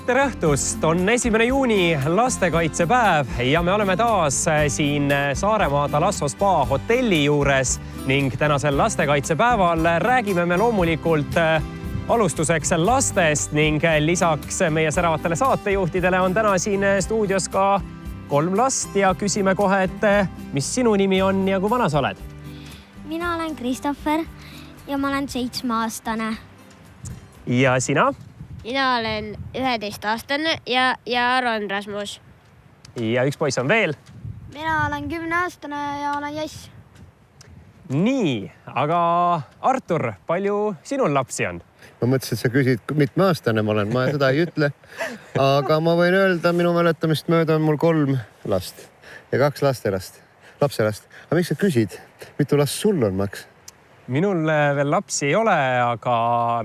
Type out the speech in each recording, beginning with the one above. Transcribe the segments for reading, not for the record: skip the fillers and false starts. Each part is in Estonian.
tere õhtust, on 1. juuni lastekaitsepäev ja me oleme taas siin Saaremaa Talasso Spa hotelli juures ning tänasel lastekaitsepäeval räägime me loomulikult alustuseks lastest ning lisaks meie säravatele saatejuhtidele on täna siin stuudios ka 3 last ja küsime kohe, et mis sinu nimi on ja kui vana sa oled? Mina olen Kristoffer ja ma olen 7-aastane. Ja sina? Mina olen 11-aastane ja Aron Rasmus. Ja üks poiss on veel? Mina olen 10-aastane ja olen Jass. Nii, aga Artur, palju sinul lapsi on? Ma mõtlesin, et sa küsid, mitme aastane ma olen, ma seda ei ütle. Aga ma võin öelda, minu mäletamist mööda on mul 3 last ja 2 lapselast. Aga miks sa küsid, mitu last sul on, Max? Minul veel lapsi ei ole, aga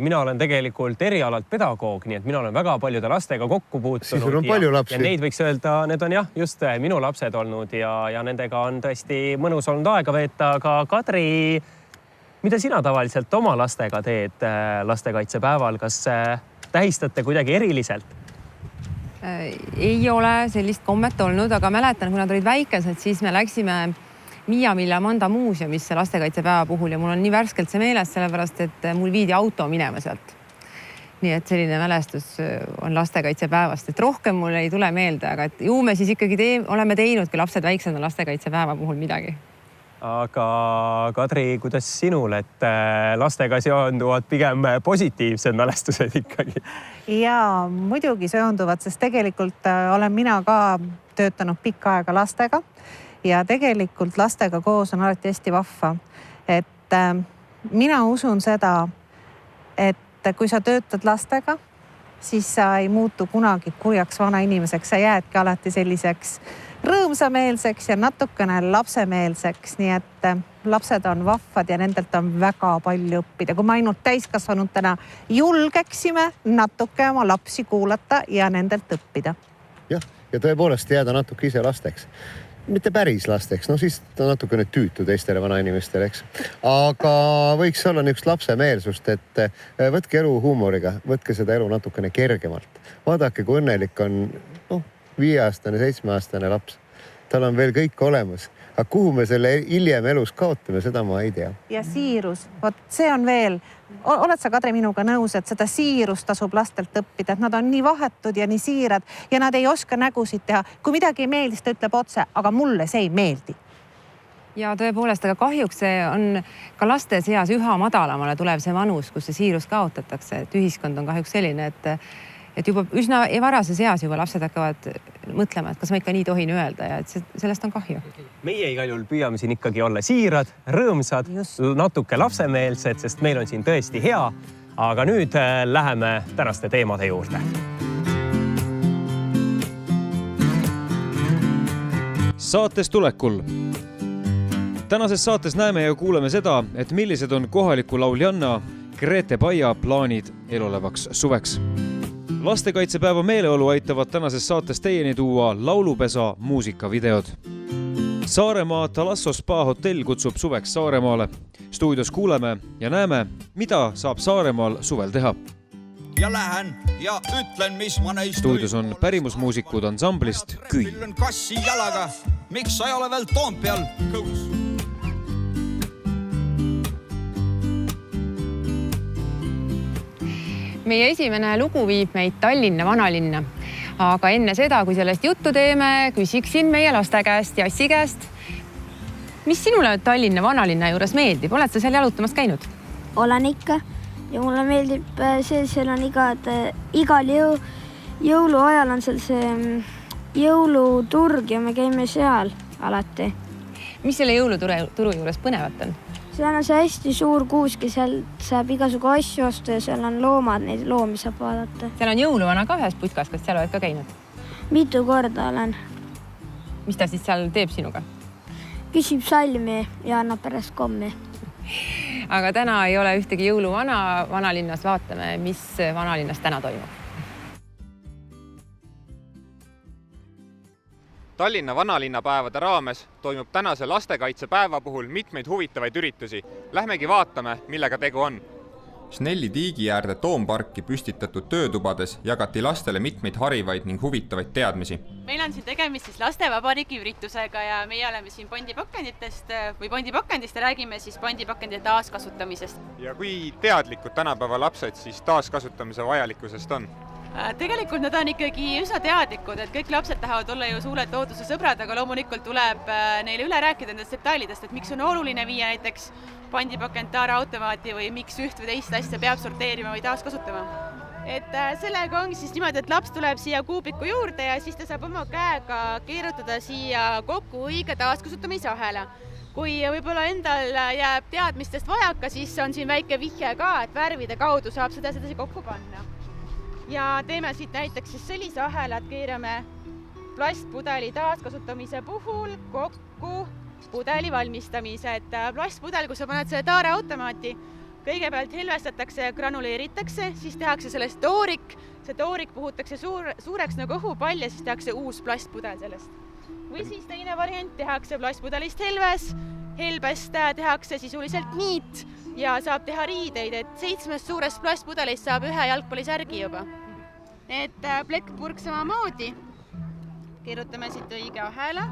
mina olen tegelikult erialalt pedagoog, nii et mina olen väga paljude lastega kokku puutunud. Siis sul on palju lapsi. Ja neid võiks öelda, need on jah, just minu lapsed olnud ja nendega on tõesti mõnus olnud aega veeta. Aga Kadri, mida sina tavaliselt oma lastega teed lastekaitsepäeval? Kas tähistate kuidagi eriliselt? Ei ole sellist kommet olnud, aga mäletan, kui nad olid väikesed, siis me läksime Miia Amanda muuseumisse lastekaitsepäeva puhul ja mul on nii värskelt see meeles, sellepärast, et mul viidi auto minema sealt. Nii et selline mälestus on lastekaitsepäevast, et rohkem mul ei tule meelde, aga ju me siis ikkagi oleme teinud, kui lapsed väiksed on lastekaitsepäeva puhul midagi. Aga Kadri, kuidas sinul, et lastega seonduvad pigem positiivsed mälestused ikkagi? Jaa, muidugi seonduvad, sest tegelikult olen mina ka töötanud pikka aega lastega ja tegelikult lastega koos on alati hästi vahva. Et mina usun seda, et kui sa töötad lastega, siis sa ei muutu kunagi kurjaks vana inimeseks, sa jäädki alati selliseks rõõmsameelseks ja natukene lapsemeelseks, nii et lapsed on vahvad ja nendelt on väga palju õppida. Kui me ainult täiskasvanutena julgeksime natuke oma lapsi kuulata ja nendelt õppida. Jah, ja tõepoolest jääda natuke ise lasteks. Mitte päris lasteks, no siis ta natuke nüüd tüütu teistele vanainimestele, eks. Aga võiks olla niisugust lapsemeelsust, et võtke elu huumoriga, võtke seda elu natukene kergemalt. Vaadake, kui õnnelik on 5-aastane, 7-aastane laps. Tal on veel kõik olemas. Aga kuhu me selle hiljem elus kaotame, seda ma ei tea. Ja siirus, see on veel. Oled sa, Kadri, minuga nõus, et seda siirust tasub lastelt õppida, et nad on nii vahetud ja nii siirad ja nad ei oska nägusid teha. Kui midagi ei meeldi, ta ütleb otse, aga mulle see ei meeldi. Ja tõepoolest, aga kahjuks see on ka laste seas üha madalamale tulev see vanus, kus see siirus kaotatakse. Et ühiskond on kahjuks selline, et juba üsna varase seas juba lapsed hakkavad mõtlema, et kas ma ikka nii tohin öelda ja et sellest on kahju. Meie igal juhul püüame siin ikkagi olla siirad, rõõmsad, natuke lapsemeelsed, sest meil on siin tõesti hea. Aga nüüd läheme tänaste teemade juurde. Saates tulekul. Tänases saates näeme ja kuuleme seda, et millised on kohaliku lauljanna Grete Paia plaanid elulevaks suveks. Lastekaitsepäeva meeleolu aitavad tänases saates teieni tuua laulupesa muusikavideod. Saaremaa Talasso Spa hotell kutsub suveks Saaremaale. Stuudios kuuleme ja näeme, mida saab Saaremaal suvel teha. Ja lähen ja ütlen, mis ma neist Stuudios on pärimusmuusikud ansamblist Küü. Kassi jalaga, miks sa ei ole veel Toompeal kõus? Meie esimene lugu viib meid Tallinna vanalinna. Aga enne seda, kui sellest juttu teeme, küsiksin meie laste käest, Jassi käest. Mis sinule Tallinna vanalinna juures meeldib? Oled sa seal jalutamas käinud? Olen ikka ja mulle meeldib seal on igal jõuluajal on seal see jõuluturg ja me käime seal alati. Mis selle jõuluturu juures põnevat on? Seal on see hästi suur kuuski, seal saab igasugu asju osta ja seal on loomad, neid loomi saab vaadata. Seal on jõuluvana ka ühes putkas, kas seal oled ka käinud? Mitu korda olen. Mis ta siis seal teeb sinuga? Küsib salmi ja annab pärast kommi. Aga täna ei ole ühtegi jõuluvana vanalinnas, vaatame, mis vanalinnas täna toimub. Tallinna vanalinnapäevade raames toimub tänase lastekaitsepäeva puhul mitmeid huvitavaid üritusi. Lähmegi vaatame, millega tegu on. Snelli tiigi äärde Toomparki püstitatud töötubades jagati lastele mitmeid harivaid ning huvitavaid teadmisi. Meil on siin tegemist siis lastevabariigi üritusega ja meie oleme siin pandipakenditest ja räägime siis pandipakendite taaskasutamisest. Ja kui teadlikud tänapäeva lapsed siis taaskasutamise vajalikkusest on? Tegelikult nad on ikkagi üsna teadlikud, et kõik lapsed tahavad olla ju suured looduse sõbrad, aga loomulikult tuleb neile üle rääkida nendest detailidest, et miks on oluline viia näiteks pandipakend taaraautomaati või miks üht või teist asja peab sorteerima või taaskasutama. Et sellega ongi siis niimoodi, et laps tuleb siia kuubiku juurde ja siis ta saab oma käega keerutada siia kokku õige taaskasutamise ahela. Kui võib-olla endal jääb teadmistest vajaka, siis on siin väike vihje ka, et värvide kaudu saab seda sedasi kokku panna. Ja teeme siit näiteks siis sellise ahela, et keerame plastpudeli taaskasutamise puhul kokku pudeli valmistamise. Et plastpudel, kui sa paned selle taaraautomaati, kõigepealt helvestatakse ja granuleeritakse, siis tehakse sellest toorik. See toorik puhutakse suureks nagu õhupall ja siis tehakse uus plastpudel sellest. Või siis teine variant, tehakse plastpudelist helbest tehakse sisuliselt niit ja saab teha riideid, et 7 suurest plastpudelist saab 1 jalgpallisärgi juba. Et plekkpurk samamoodi. Keerutame siit õige ahela.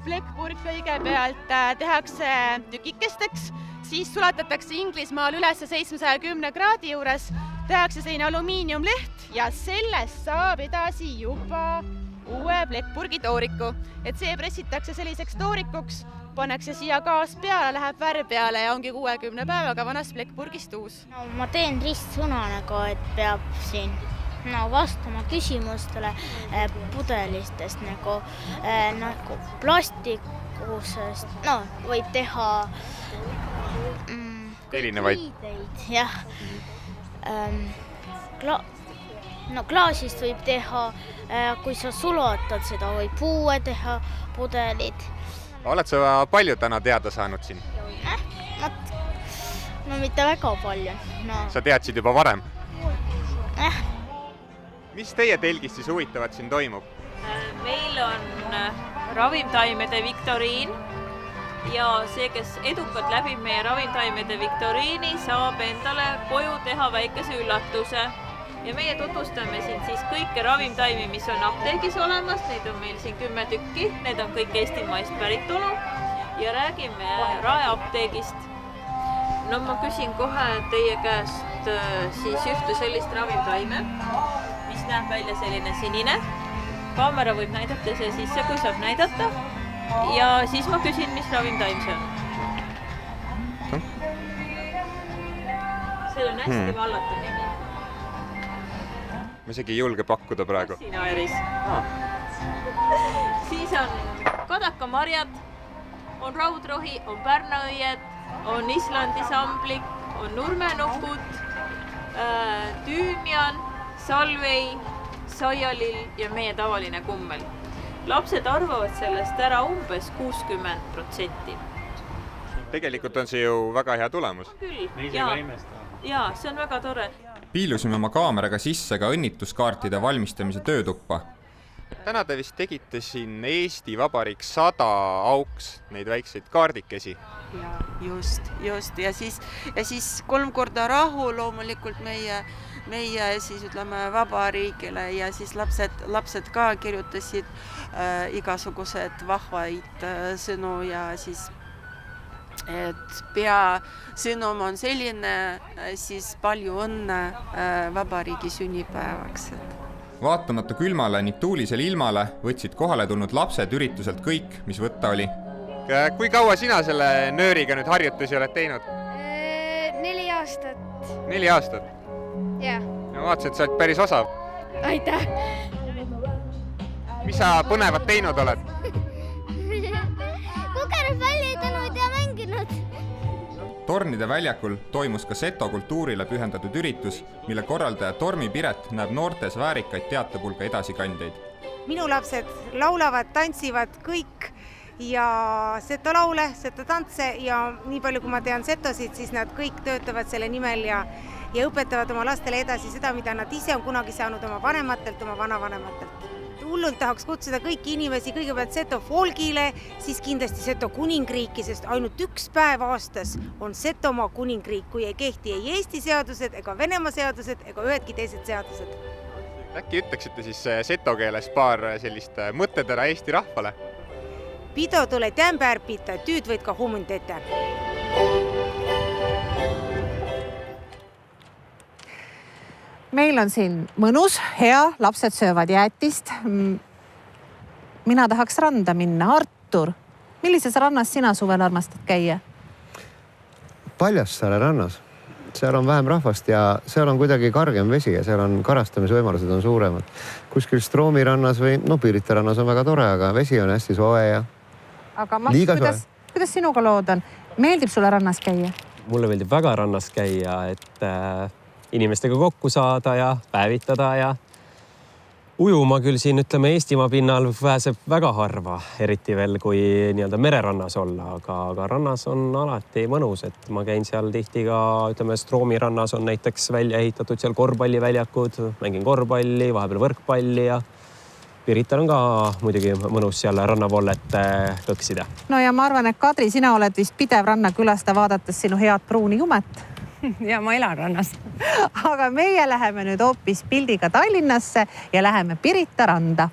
Plekkpurk kõigepealt tehakse tükikesteks, siis sulatatakse Inglismaal üles 710 kraadi juures, tehakse selline alumiiniumleht ja sellest saab edasi juba uue plekkpurgi tooriku. Et see pressitakse selliseks toorikuks, pannakse siia gaas peale, läheb värv peale ja ongi 60 päevaga vanast plekkpurgist uus. No, ma teen ristsõna nagu, et peab siin vastama küsimustele pudelistest nagu plastikusest, võib teha erinevaid riideid, jah. Klaasist võib teha, kui sa sulatad seda, võib puue teha, pudelid. Oled sa palju täna teada saanud siin? No mitte väga palju. Sa teadsid juba varem? Mis teie telgis siis huvitavat siin toimub? Meil on ravimtaimede viktoriin ja see, kes edukalt läbib meie ravimtaimede viktoriini, saab endale koju teha väikese üllatuse. Ja meie tutvustame siin siis kõike ravimtaimi, mis on apteegis olemas, neid on meil siin 10 tükki, need on kõik Eestimaist päritolu ja räägime raeapteegist. No ma küsin kohe teie käest siis ühte sellist ravimtaime, mis näeb välja selline sinine. Kaamera võib näidata see sisse, kui saab näidata. Ja siis ma küsin, mis ravimtaim see on. See on hästi vallatu nimi. Ma isegi ei julge pakkuda praegu. Sinaeris. Siis on kadakamarjad, on raudrohi, on pärnaõied, on Islandi samblik, on nurmenukud, tüümian, salvei, saialill ja meie tavaline kummel. Lapsed arvavad sellest ära umbes 60%. Tegelikult on see ju väga hea tulemus. Küll, jaa, see on väga tore. Piilusime oma kaameraga sisse ka õnnituskaartide valmistamise töötuppa. Täna te vist tegite siin Eesti Vabariik 100 auks neid väikseid kaardikesi. Ja, just. Ja siis 3 korda rahu loomulikult meie siis ütleme vabariigile ja siis lapsed ka kirjutasid igasugused vahvaid sõnu ja siis et peasõnum on selline siis palju õnne vabariigi sünnipäevaks. Vaatamata külmale ning tuulisele ilmale võtsid kohale tulnud lapsed ürituselt kõik, mis võtta oli. Kui kaua sina selle nööriga nüüd harjutusi oled teinud? 4 aastat. 4 aastat? Jah. Ja vaatasid, sa oled päris osav. Aitäh! Mis sa põnevat teinud oled? Kukenud väljendanud ja mänginud. Tornide väljakul toimus ka Seto kultuurile pühendatud üritus, mille korraldaja Tormi Piret näeb noortes väärikaid teatepulga edasikandjaid. Minu lapsed laulavad, tantsivad kõik ja Seto laule, Seto tantse ja nii palju, kui ma tean Setosid, siis nad kõik töötavad selle nimel ja õpetavad oma lastele edasi seda, mida nad ise on kunagi saanud oma vanematelt, oma vanavanematelt. hullult tahaks kutsuda kõiki inimesi kõigepealt Seto folgile, siis kindlasti Seto kuningriiki, sest ainult üks päev aastas on Setomaa kuningriik, kui ei kehti ei Eesti seadused ega Venemaa seadused ega ühedki teised seadused. Äkki ütleksite siis seto keeles paar sellist mõttetera Eesti rahvale? Pido tule tämmbärpita, tüüd võid ka humund ette. Meil on siin mõnus, hea, lapsed söövad jäätist. Mina tahaks randa minna. Artur, millises rannas sina suvel armastad käia? Paljassaare rannas. Seal on vähem rahvast ja seal on kuidagi kargem vesi ja seal on karastamisvõimalused on suuremad. Kuskil Stroomi rannas või Pirita rannas on väga tore, aga vesi on hästi soe ja aga Mats, kuidas sinuga lood on? Meeldib sulle rannas käia? Mulle meeldib väga rannas käia, et inimestega kokku saada ja päevitada ja ujuma küll siin, ütleme, Eestimaa pinnal pääseb väga harva, eriti veel kui nii-öelda mererannas olla, aga rannas on alati mõnus, et ma käin seal tihti ka, ütleme, Stroomi rannas on näiteks välja ehitatud seal korvpalliväljakud, mängin korvpalli, vahepeal võrkpalli ja Pirital on ka muidugi mõnus seal rannavoolet kõksida. No ja ma arvan, et Kadri, sina oled vist pidev rannakülasta vaadates sinu head pruuni jumet. Ja ma elan rannas. Aga meie läheme nüüd hoopis pildiga Tallinnasse ja läheme Pirita randa.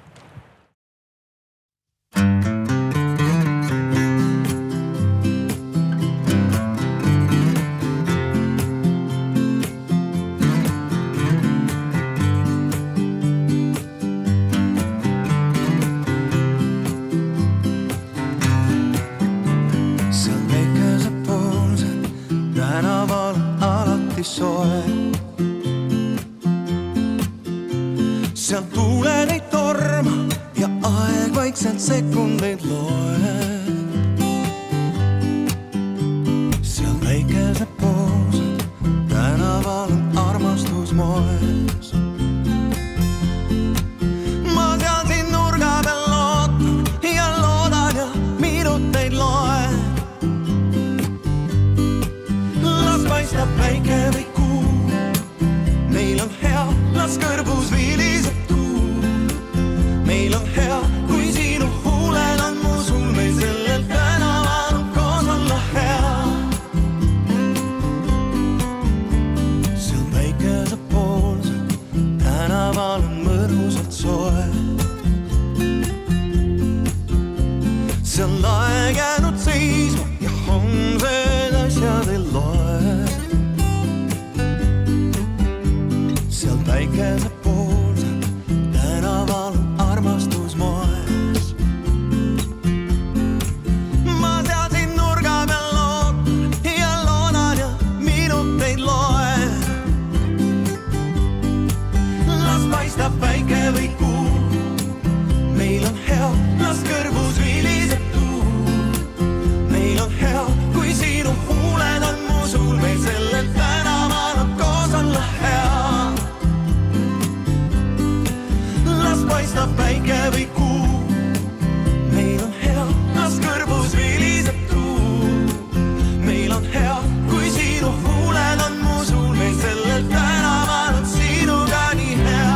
Seal tuuled ei torma ja aeg vaikselt sekundeid loeb. Seal väikesed poosed tänaval on armastus moes. Ma seal siin nurga peal lootan ja loodan ja minuteid loen. Las paistab päike või kuu, meil on hea, las kõrbus viiliseb. Meil on hea, kui sinu huuled on mu sul, meil sellel tänaval on koos olla hea. Seal väikesed poolsed, tänaval on mõnusalt soe. Seal aeg jäänud seisma ja homsed asjad ei loe. Seal väikesed poolsed, tänaval on armastus moes. Ma seal siin nurga peal lootan ja loodan ja minuteid loen. Las paistab päike või kuu, meil on hea, las kõrbus viiliseb tuu. Meil on hea, kui sinu huuled on mu sul, meil sellel tänaval on koos olla hea. Paistab päike või kuu, meil on hea, las kõrbus viiliseb tuu. Meil on hea, kui sinu huuled on mu sul, meil sellel tänaval on sinuga nii hea.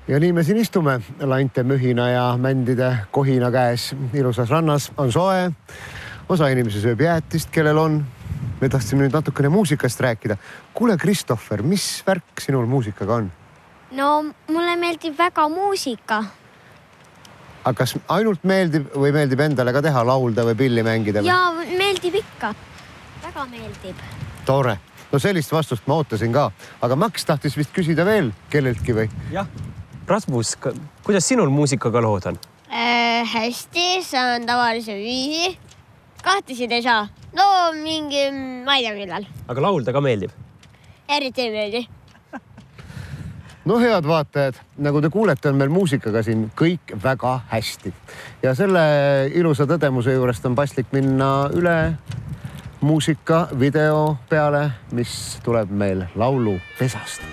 ja nii me siin istume lainte mühina ja mändide kohina käes ilusas rannas. On soe, osa inimesi sööb jäätist, kellel on. Me tahtsime nüüd natukene muusikast rääkida. Kuule, Kristoffer, mis värk sinul muusikaga on? no mulle meeldib väga muusika. Aga kas ainult meeldib või meeldib endale ka teha, laulda või pilli mängida? Ja meeldib ikka. Väga meeldib. Tore. No sellist vastust ma ootasin ka. Aga Max tahtis vist küsida veel kelleltki või? Jah. Rasmus, kuidas sinul muusikaga lood on? Hästi, saan tavalise viisi. Kahtisid ei saa. No mingi, ma ei tea millal. Aga laulda ka meeldib? Eriti ei meeldi. No head vaatajad, nagu te kuulete, on meil muusikaga siin kõik väga hästi. Ja selle ilusa tõdemuse juurest on paslik minna üle muusika video peale, mis tuleb meil laulu pesast.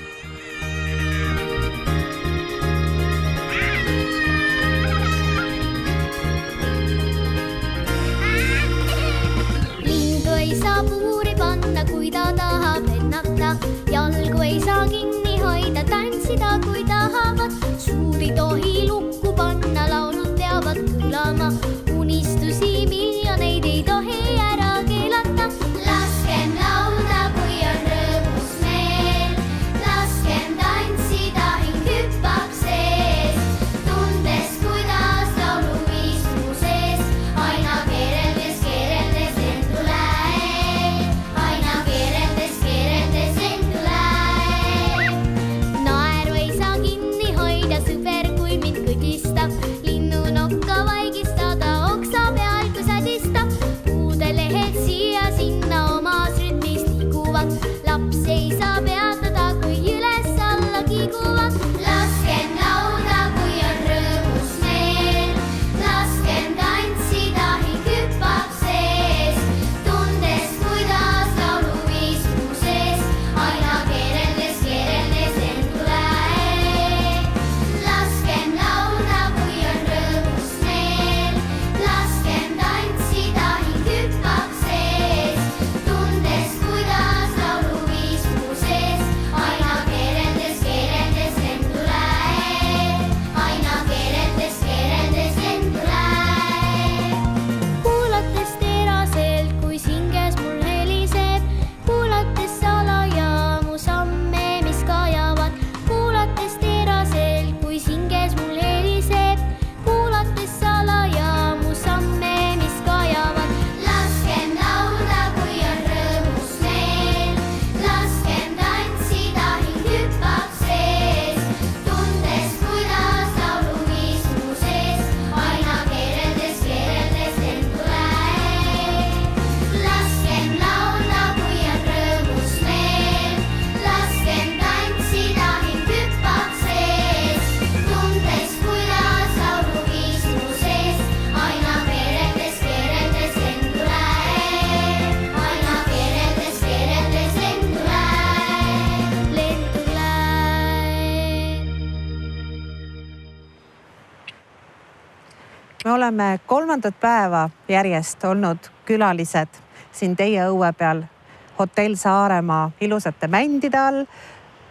Lindu ei saa puuri panna, kui ta tahab lennata. Jalgu ei saa kinni hoida, tantsida kui tahavad. Suud ei tohi lukku panna, laulud peavad kuulama. Unistusi miljoneid ei tohi ära keelata. Laskem laulda, kui on rõõmus meel. Laskem tantsida, hing hüppab sees. Tundes, kuidas lauluviis mu sees. Aina keereldes end tulee. Aina keereldes end tulee. Naeru ei saa kinni hoida, sõber kui mind kõdistab. Linnu nokka vaigistada, oksa peal kui sadistab. Puude lehed siia sinna omas rütmis liiguvad. Laps ei saa peatada, kui üles alla kiiguvad. Laskem laulda, kui on rõõmus meel. Laskem tantsida, hing hüppab sees. Tundes, kuidas lauluviis mu sees. Aina keereldes end tulee. Laskem laulda, kui on rõõmus meel. Laskem tantsida, hing hüppab sees. Tundes, kuidas lauluviis mu sees. Aina keereldes end tulee. Aina keereldes end tulee. Kuulates teraselt, kui hinges mul heliseb. Kuulates salaja mu samme, mis kajavad. Kuulates teraselt, kui hinges mul heliseb. Kuulates salaja mu samme, mis kajavad. Laskem laulda, kui on rõõmus meel. Laskem tantsida, hing hüppab sees. Tundes, kuidas lauluviis mu sees. Aina keereldes end tulee. Laskem laulda, kui on rõõmus meel. Laskem tantsida, hing hüppab sees. Tundes, kuidas lauluviis mu sees. Aina keereldes end tulee. Aina keereldes end tulee. Lend tulee. Me oleme 3. päeva järjest olnud külalised siin teie õue peal hotell Saaremaa ilusate mändide all.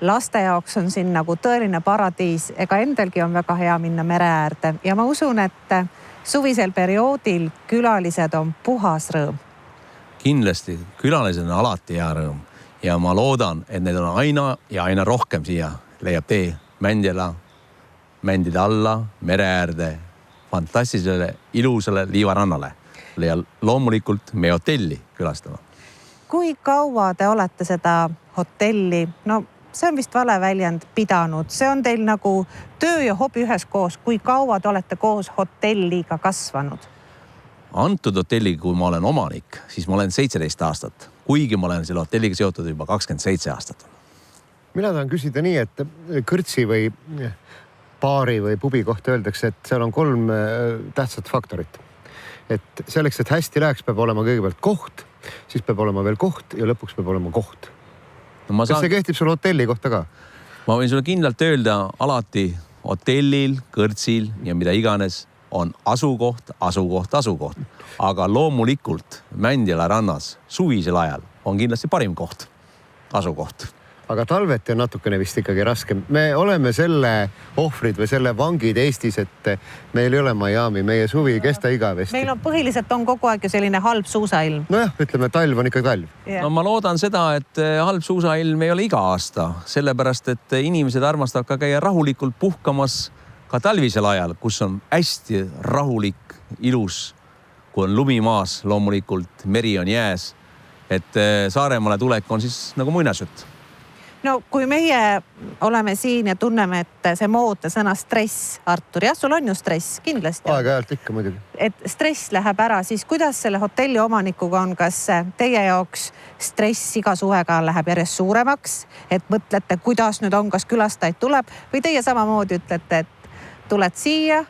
Laste jaoks on siin nagu tõeline paradiis, ega endelgi on väga hea minna mere äärde. Ja ma usun, et suvisel perioodil külalised on puhas rõõm. Kindlasti külalised on alati hea rõõm ja ma loodan, et need on aina ja aina rohkem siia leiab tee Mändjala, mändide alla, mere äärde, fantastilisele, ilusale liivarannale ja loomulikult meie hotelli külastama. Kui kaua te olete seda hotelli, no see on vist vale väljend, pidanud? See on teil nagu töö ja hobi ühes koos. Kui kaua te olete koos hotelliga kasvanud? Antud hotelliga, kui ma olen omanik, siis ma olen 17 aastat. Kuigi ma olen selle hotelliga seotud juba 27 aastat. Mina tahan küsida nii, et kõrtsi või baari või pubi kohta öeldakse, et seal on 3 tähtsat faktorit. Et selleks, et hästi läheks, peab olema kõigepealt koht, siis peab olema veel koht ja lõpuks peab olema koht. No kas see kehtib sul hotelli kohta ka? Ma võin sulle kindlalt öelda, alati hotellil, kõrtsil ja mida iganes on asukoht. Aga loomulikult Mändjala rannas suvisel ajal on kindlasti parim koht, asukoht. aga talveti on natukene vist ikkagi raskem. Me oleme selle ohvrid või selle vangid Eestis, et meil ei ole Miami, meie suvi ei kesta igavesti. Meil põhiliselt on kogu aeg ju selline halb suusailm. Nojah, ütleme, talv on ikka talv. No ma loodan seda, et halb suusailm ei ole iga aasta, sellepärast, et inimesed armastavad ka käia rahulikult puhkamas ka talvisel ajal, kus on hästi rahulik, ilus, kui on lumi maas, loomulikult meri on jääs, et Saaremaale tulek on siis nagu muinasjutt. No kui meie oleme siin ja tunneme, et see moodne sõna stress, Artur, jah, sul on ju stress, kindlasti. Aeg-ajalt ikka muidugi. Et stress läheb ära, siis kuidas selle hotelli omanikuga on, kas teie jaoks stress iga suvega läheb järjest suuremaks, et mõtlete, kuidas nüüd on, kas külastajaid tuleb või teie samamoodi ütlete, et tuled siia,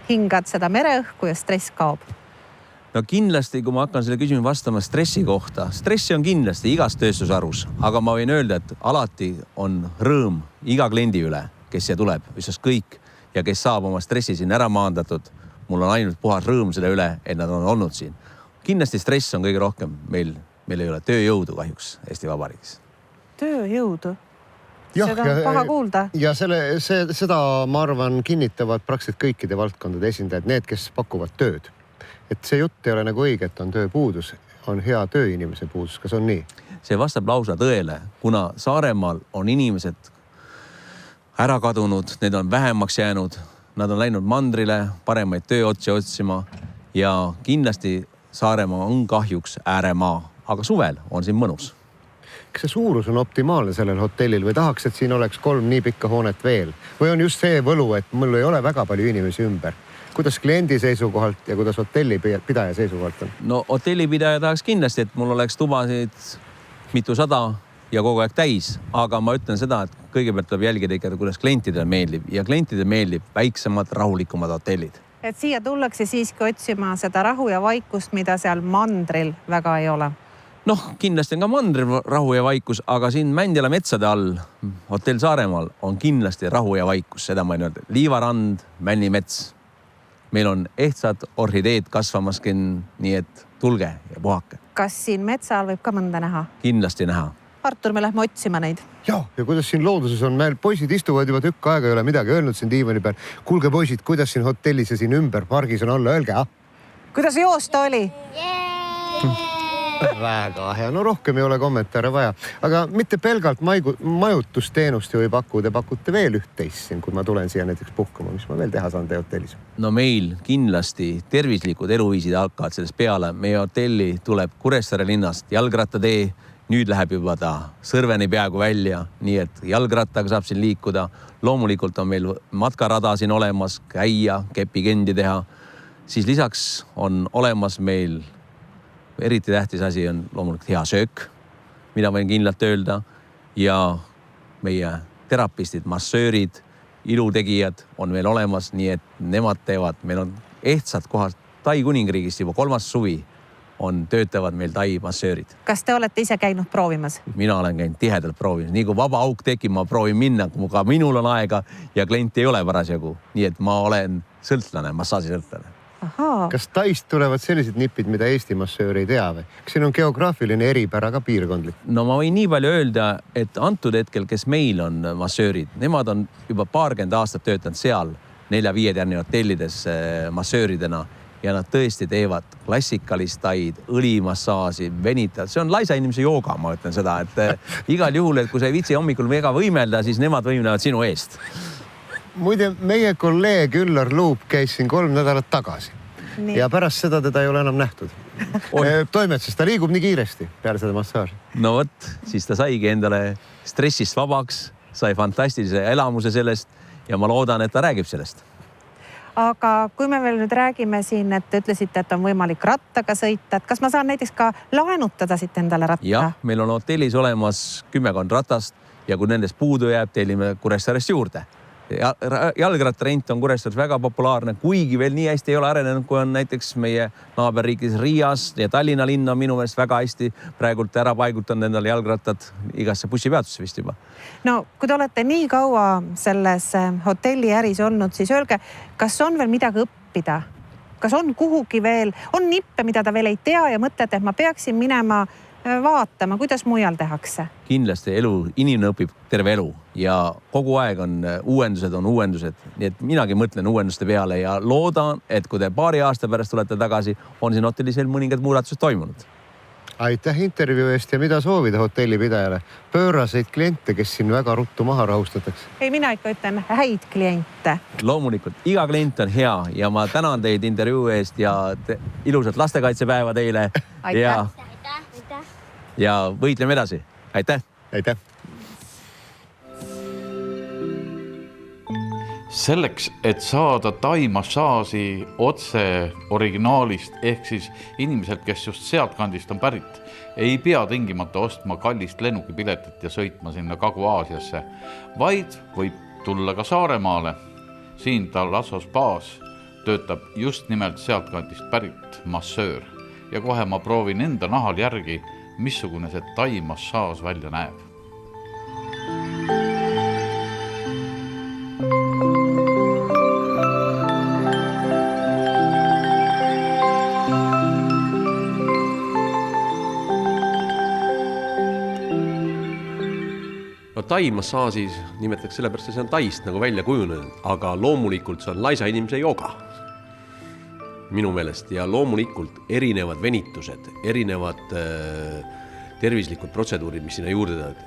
hingad seda mereõhku ja stress kaob? No kindlasti, kui ma hakkan selle küsimuse vastama stressi kohta, stressi on kindlasti igas tööstusarus, aga ma võin öelda, et alati on rõõm iga kliendi üle, kes siia tuleb, üstas kõik ja kes saab oma stressi siin ära maandatud. Mul on ainult puhas rõõm selle üle, et nad on olnud siin. Kindlasti stress on kõige rohkem. Meil ei ole tööjõudu kahjuks Eesti Vabariigis. Tööjõudu? Seda on paha kuulda. Ja seda, ma arvan, kinnitavad praktiliselt kõikide valdkondade esindajad, need, kes pakuvad tööd. Et see jutt ei ole nagu õige, et on tööpuudus, on hea tööinimese puudus. Kas on nii? See vastab lausa tõele, kuna Saaremaal on inimesed ära kadunud, need on vähemaks jäänud, nad on läinud mandrile paremaid tööotsi otsima ja kindlasti Saaremaa on kahjuks ääremaa, aga suvel on siin mõnus. Kas see suurus on optimaalne sellel hotellil või tahaks, et siin oleks 3 nii pikka hoonet veel? Või on just see võlu, et mul ei ole väga palju inimesi ümber? Kuidas kliendi seisukohalt ja kuidas hotellipidaja seisukohalt on? No hotellipidaja tahaks kindlasti, et mul oleks tubasid mitusada ja kogu aeg täis, aga ma ütlen seda, et kõigepealt tuleb jälgida ikka, kuidas klientidele meeldib ja klientidele meeldib väiksemad, rahulikumad hotellid. Et siia tullakse siiski otsima seda rahu ja vaikust, mida seal mandril väga ei ole. Noh, kindlasti on ka mandril rahu ja vaikus, aga siin Mändjala metsade all, hotell Saaremaal on kindlasti rahu ja vaikus, seda ma ei öelda. Liivarand, Männimets. Meil on ehtsad orhideed kasvamaskin, nii et tulge ja puhake. Kas siin metsal võib ka mõnda näha? Kindlasti näha. Artur, me lähme otsima neid. Ja kuidas siin looduses on? Meil poisid istuvad juba tükk aega, ei ole midagi öelnud siin diivani peal. Kuulge poisid, kuidas siin hotellis ja siin ümber pargis on olla? Öelge, Kuidas joosta oli? Väga hea. No rohkem ei ole kommentaare vaja. Aga mitte pelgalt majutusteenust ju ei paku. Te pakute veel üht-teist siin, kui ma tulen siia näiteks puhkama. Mis ma veel teha saan teie hotellis? No meil kindlasti tervislikud eluviisid hakkavad sellest peale. Meie hotelli tuleb Kuressaare linnast jalgrattatee. Nüüd läheb juba ta Sõrveni peaaegu välja, nii et jalgrattaga saab siin liikuda. Loomulikult on meil matkarada siin olemas, käia, kepikendi teha. Siis lisaks on olemas meil eriti tähtis asi on loomulikult hea söök, mida võin kindlalt öelda ja meie terapistid, massöörid, ilutegijad on meil olemas, nii et nemad teevad, meil on ehtsad kohad Tai kuningriigist juba 3. suvi töötavad meil Tai massöörid. Kas te olete ise käinud proovimas? Mina olen käinud tihedalt proovimas. Nii kui vaba auk tekib, ma proovin minna, kui ka minul on aega ja klient ei ole parasjagu. Nii et ma olen sõltlane, massaažisõltlane. Aha. Kas Taist tulevad sellised nipid, mida Eesti massöör ei tea või? Kas siin on geograafiline eripära ka piirkondlik? No ma võin nii palju öelda, et antud hetkel, kes meil on massöörid, nemad on juba 20 aastat töötanud seal 4-5 tärni hotellides massööridena ja nad tõesti teevad klassikalist taid, õlimassaaži, venitavad. See on laisa inimese jooga, ma ütlen seda, et igal juhul, et kui sa ei viitsi hommikul väga võimelda, siis nemad võimlevad sinu eest. Muide, meie kolleeg Üllar Luup käis siin 3 nädalat tagasi. Nii. Ja pärast seda teda ei ole enam nähtud. Toimetuses, ta liigub nii kiiresti peale seda massaaži. No võt, siis ta saigi endale stressist vabaks, sai fantastilise elamuse sellest ja ma loodan, et ta räägib sellest. Aga kui me veel nüüd räägime siin, et ütlesite, et on võimalik rattaga sõita, et kas ma saan näiteks ka laenutada siit endale ratta? Jah, meil on hotellis olemas 10 ratast ja kui nendest puudu jääb, tellime Kuressaarest juurde. Jalgrattarent on Kuressaares väga populaarne, kuigi veel nii hästi ei ole arenenud, kui on näiteks meie naaberriigis Riias ja Tallinna linn on minu meelest väga hästi praegult ära paigutanud endale jalgrattad igasse bussipeatusse vist juba. No, kui te olete nii kaua selles hotelliäris olnud, siis öelge, kas on veel midagi õppida? Kas on kuhugi veel, on nippe, mida ta veel ei tea ja mõtlete, et ma peaksin minema vaatama, kuidas mujal tehakse. Kindlasti inimene õpib terve elu ja kogu aeg on uuendused. Nii et minagi mõtlen uuenduste peale ja loodan, et kui te paari aasta pärast tulete tagasi, on siin hotellis veel mõningad muudatused toimunud. Aitäh intervjuu eest ja mida soovida hotellipidajale? Pööraseid kliente, kes siin väga ruttu maha rahustatakse? Ei, mina ikka ütlen häid kliente. Loomulikult, iga klient on hea ja ma tänan teid intervjuu eest ja ilusat lastekaitsepäeva teile. Aitäh. Ja võitleme edasi. Aitäh. Aitäh. Selleks, et saada taimassaaži otse originaalist ehk siis inimeselt, kes just sealt kandist on pärit, ei pea tingimata ostma kallist lennukipiletit ja sõitma sinna Kagu-Aasiasse, vaid võib tulla ka Saaremaale. Siin Talasso spaas töötab just nimelt sealt kandist pärit massöör ja kohe ma proovin enda nahal järgi, missugune see taimassaaž välja näeb. Tai-massaažis nimetaks sellepärast, et see on taist nagu välja kujunenud, aga loomulikult see on laisa inimese jooga minu meelest ja loomulikult erinevad venitused, erinevad tervislikud protseduurid, mis sinna juurde teevad.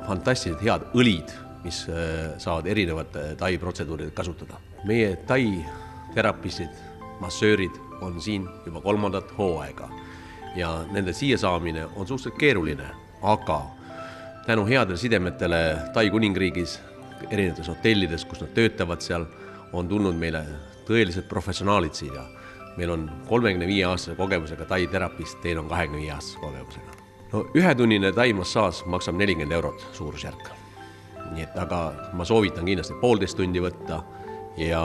Fantastiliselt head õlid, mis saavad erinevad tai-protseduurid kasutada. Meie tai-terapistid, massöörid on siin juba 3. hooaega ja nende siia saamine on suhteliselt keeruline, aga tänu headele sidemetele Tai kuningriigis, erinevates hotellides, kus nad töötavad seal, on tulnud meile tõelised professionaalid siia. Meil on 35-aastase kogemusega Tai terapist, teil on 25-aastase kogemusega. No, ühetunnine Tai massaaž maksab 40 € suurusjärk. Nii et aga ma soovitan kindlasti 1,5 tundi võtta ja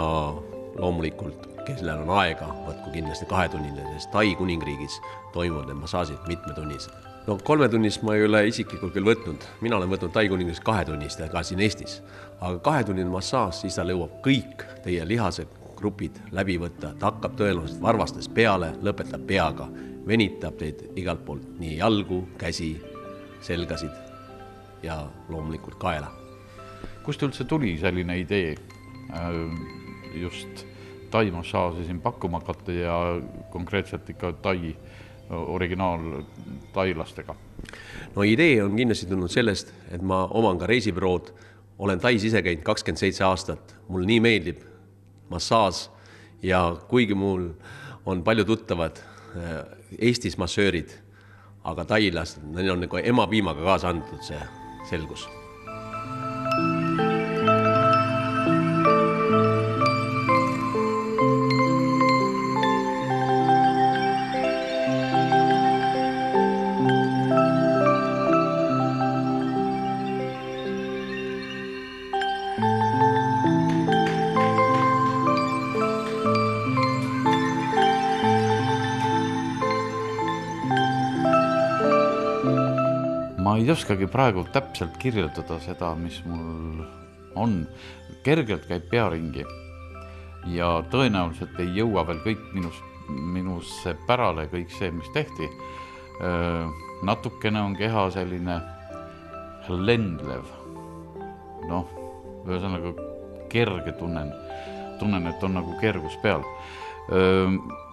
loomulikult, kellel on aega, võtku kindlasti 2 tunnine, sest Tai kuningriigis toimuvad need massaažid mitmetunnised. No 3 tunnist ma ei ole isiklikult küll võtnud. Mina olen võtnud Tai kuningriigis 2 tunnist ka siin Eestis. Aga 2 tunnine massaaž, siis ta lõuab kõik teie lihased grupid läbi võtta. Ta hakkab tõenäoliselt varvastes peale, lõpetab peaga, venitab teid igalt poolt nii jalgu, käsi, selgasid ja loomulikult kaela. Kust üldse tuli selline idee just Tai massaaži siin pakkuma hakata ja konkreetselt ikka Tai originaal tailastega? No idee on kindlasti tulnud sellest, et ma oman ka reisibürood, olen Tais ise käinud 27 aastat, mul nii meeldib massaaž ja kuigi mul on palju tuttavad Eestis massöörid, aga tailased, neil on nagu emapiimaga kaasa antud see selgus. Ma ei oskagi praegu täpselt kirjeldada seda, mis mul on. Kergelt käib pearingi ja tõenäoliselt ei jõua veel kõik minusse pärale kõik see, mis tehti. Natukene on keha selline lendlev. Noh, ühesõnaga kerge tunnen, et on nagu kergus peal.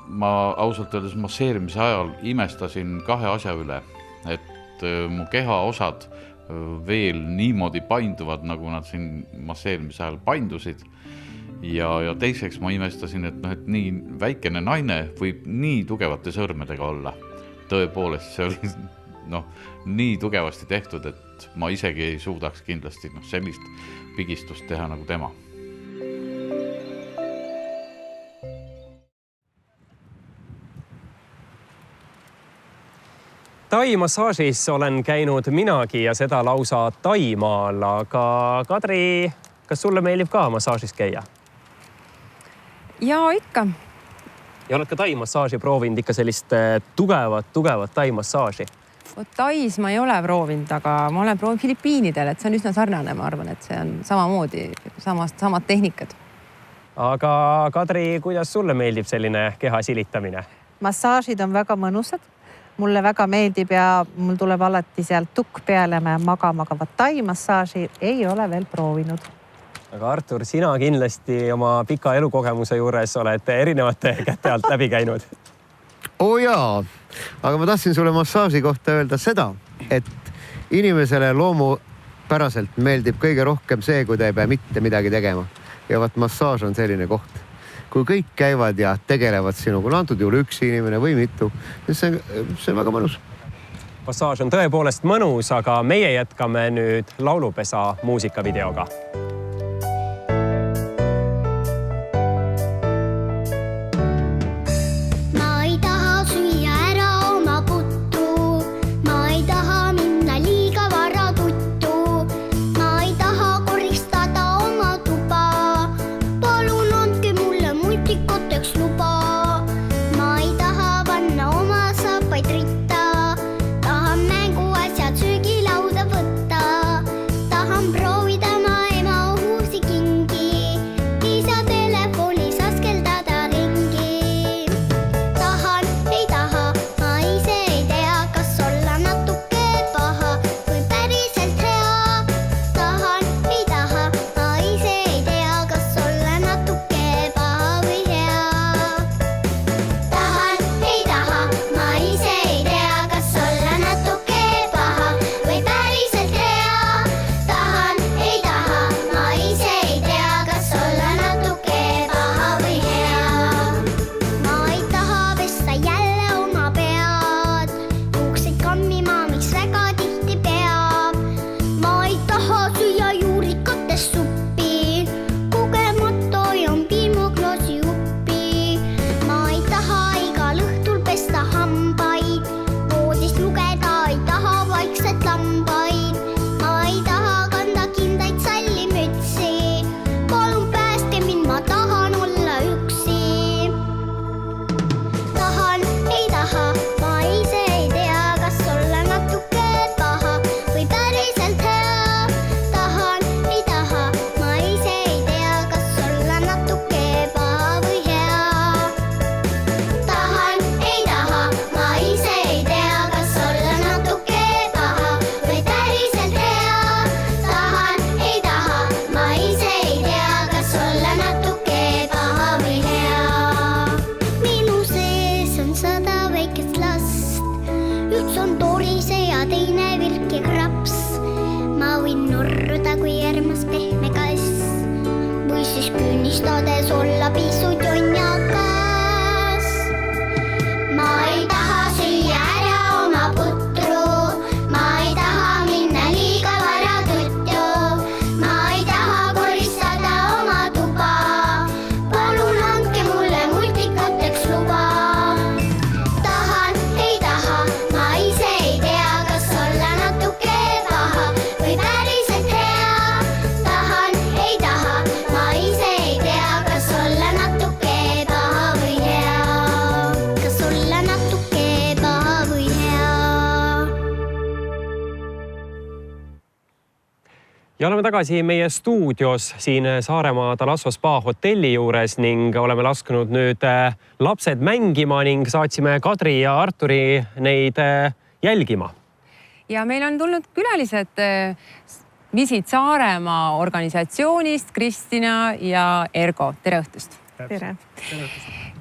Ma ausalt öeldes masseerimise ajal imestasin 2 asja üle, et mu kehaosad veel niimoodi painduvad, nagu nad siin masseerimise ajal paindusid. Ja teiseks ma imestasin, et nii väikene naine võib nii tugevate sõrmedega olla. Tõepoolest, see oli nii tugevasti tehtud, et ma isegi ei suudaks kindlasti sellist pigistust teha nagu tema. Tai-massaažis olen käinud minagi ja seda lausa Taimaal, aga Kadri, kas sulle meeldib ka massaažis käia? Jaa, ikka. Ja oled ka Tai-massaaži proovinud ikka sellist tugevat Tai-massaaži? Tais ma ei ole proovinud, aga ma olen proovinud Filipiinidel, et see on üsna sarnane, ma arvan, et see on samamoodi, samad tehnikad. Aga Kadri, kuidas sulle meeldib selline keha silitamine? Massaažid on väga mõnusad, mulle väga meeldib ja mul tuleb alati sealt tukk peale, ma magama tai-massaaži ei ole veel proovinud. Aga Artur, sina kindlasti oma pika elukogemuse juures oled erinevate käte alt läbi käinud. Jaa, aga ma tahtsin sulle massaaži kohta öelda seda, et inimesele loomupäraselt meeldib kõige rohkem see, kui ta ei pea mitte midagi tegema. Ja vaat massaaž on selline koht. Kui kõik käivad ja tegelevad sinuga, antud juhul üks inimene või mitu, siis see on väga mõnus. Massaaž on tõepoolest mõnus, aga meie jätkame nüüd laulupesa muusikavideoga. Ja oleme tagasi meie stuudios siin Saaremaa Talasso Spa hotelli juures ning oleme lasknud nüüd lapsed mängima ning saatsime Kadri ja Arturi neid jälgima. Ja meil on tulnud külalised Visit Saaremaa organisatsioonist, Kristina ja Ergo. Tere õhtust! Tere!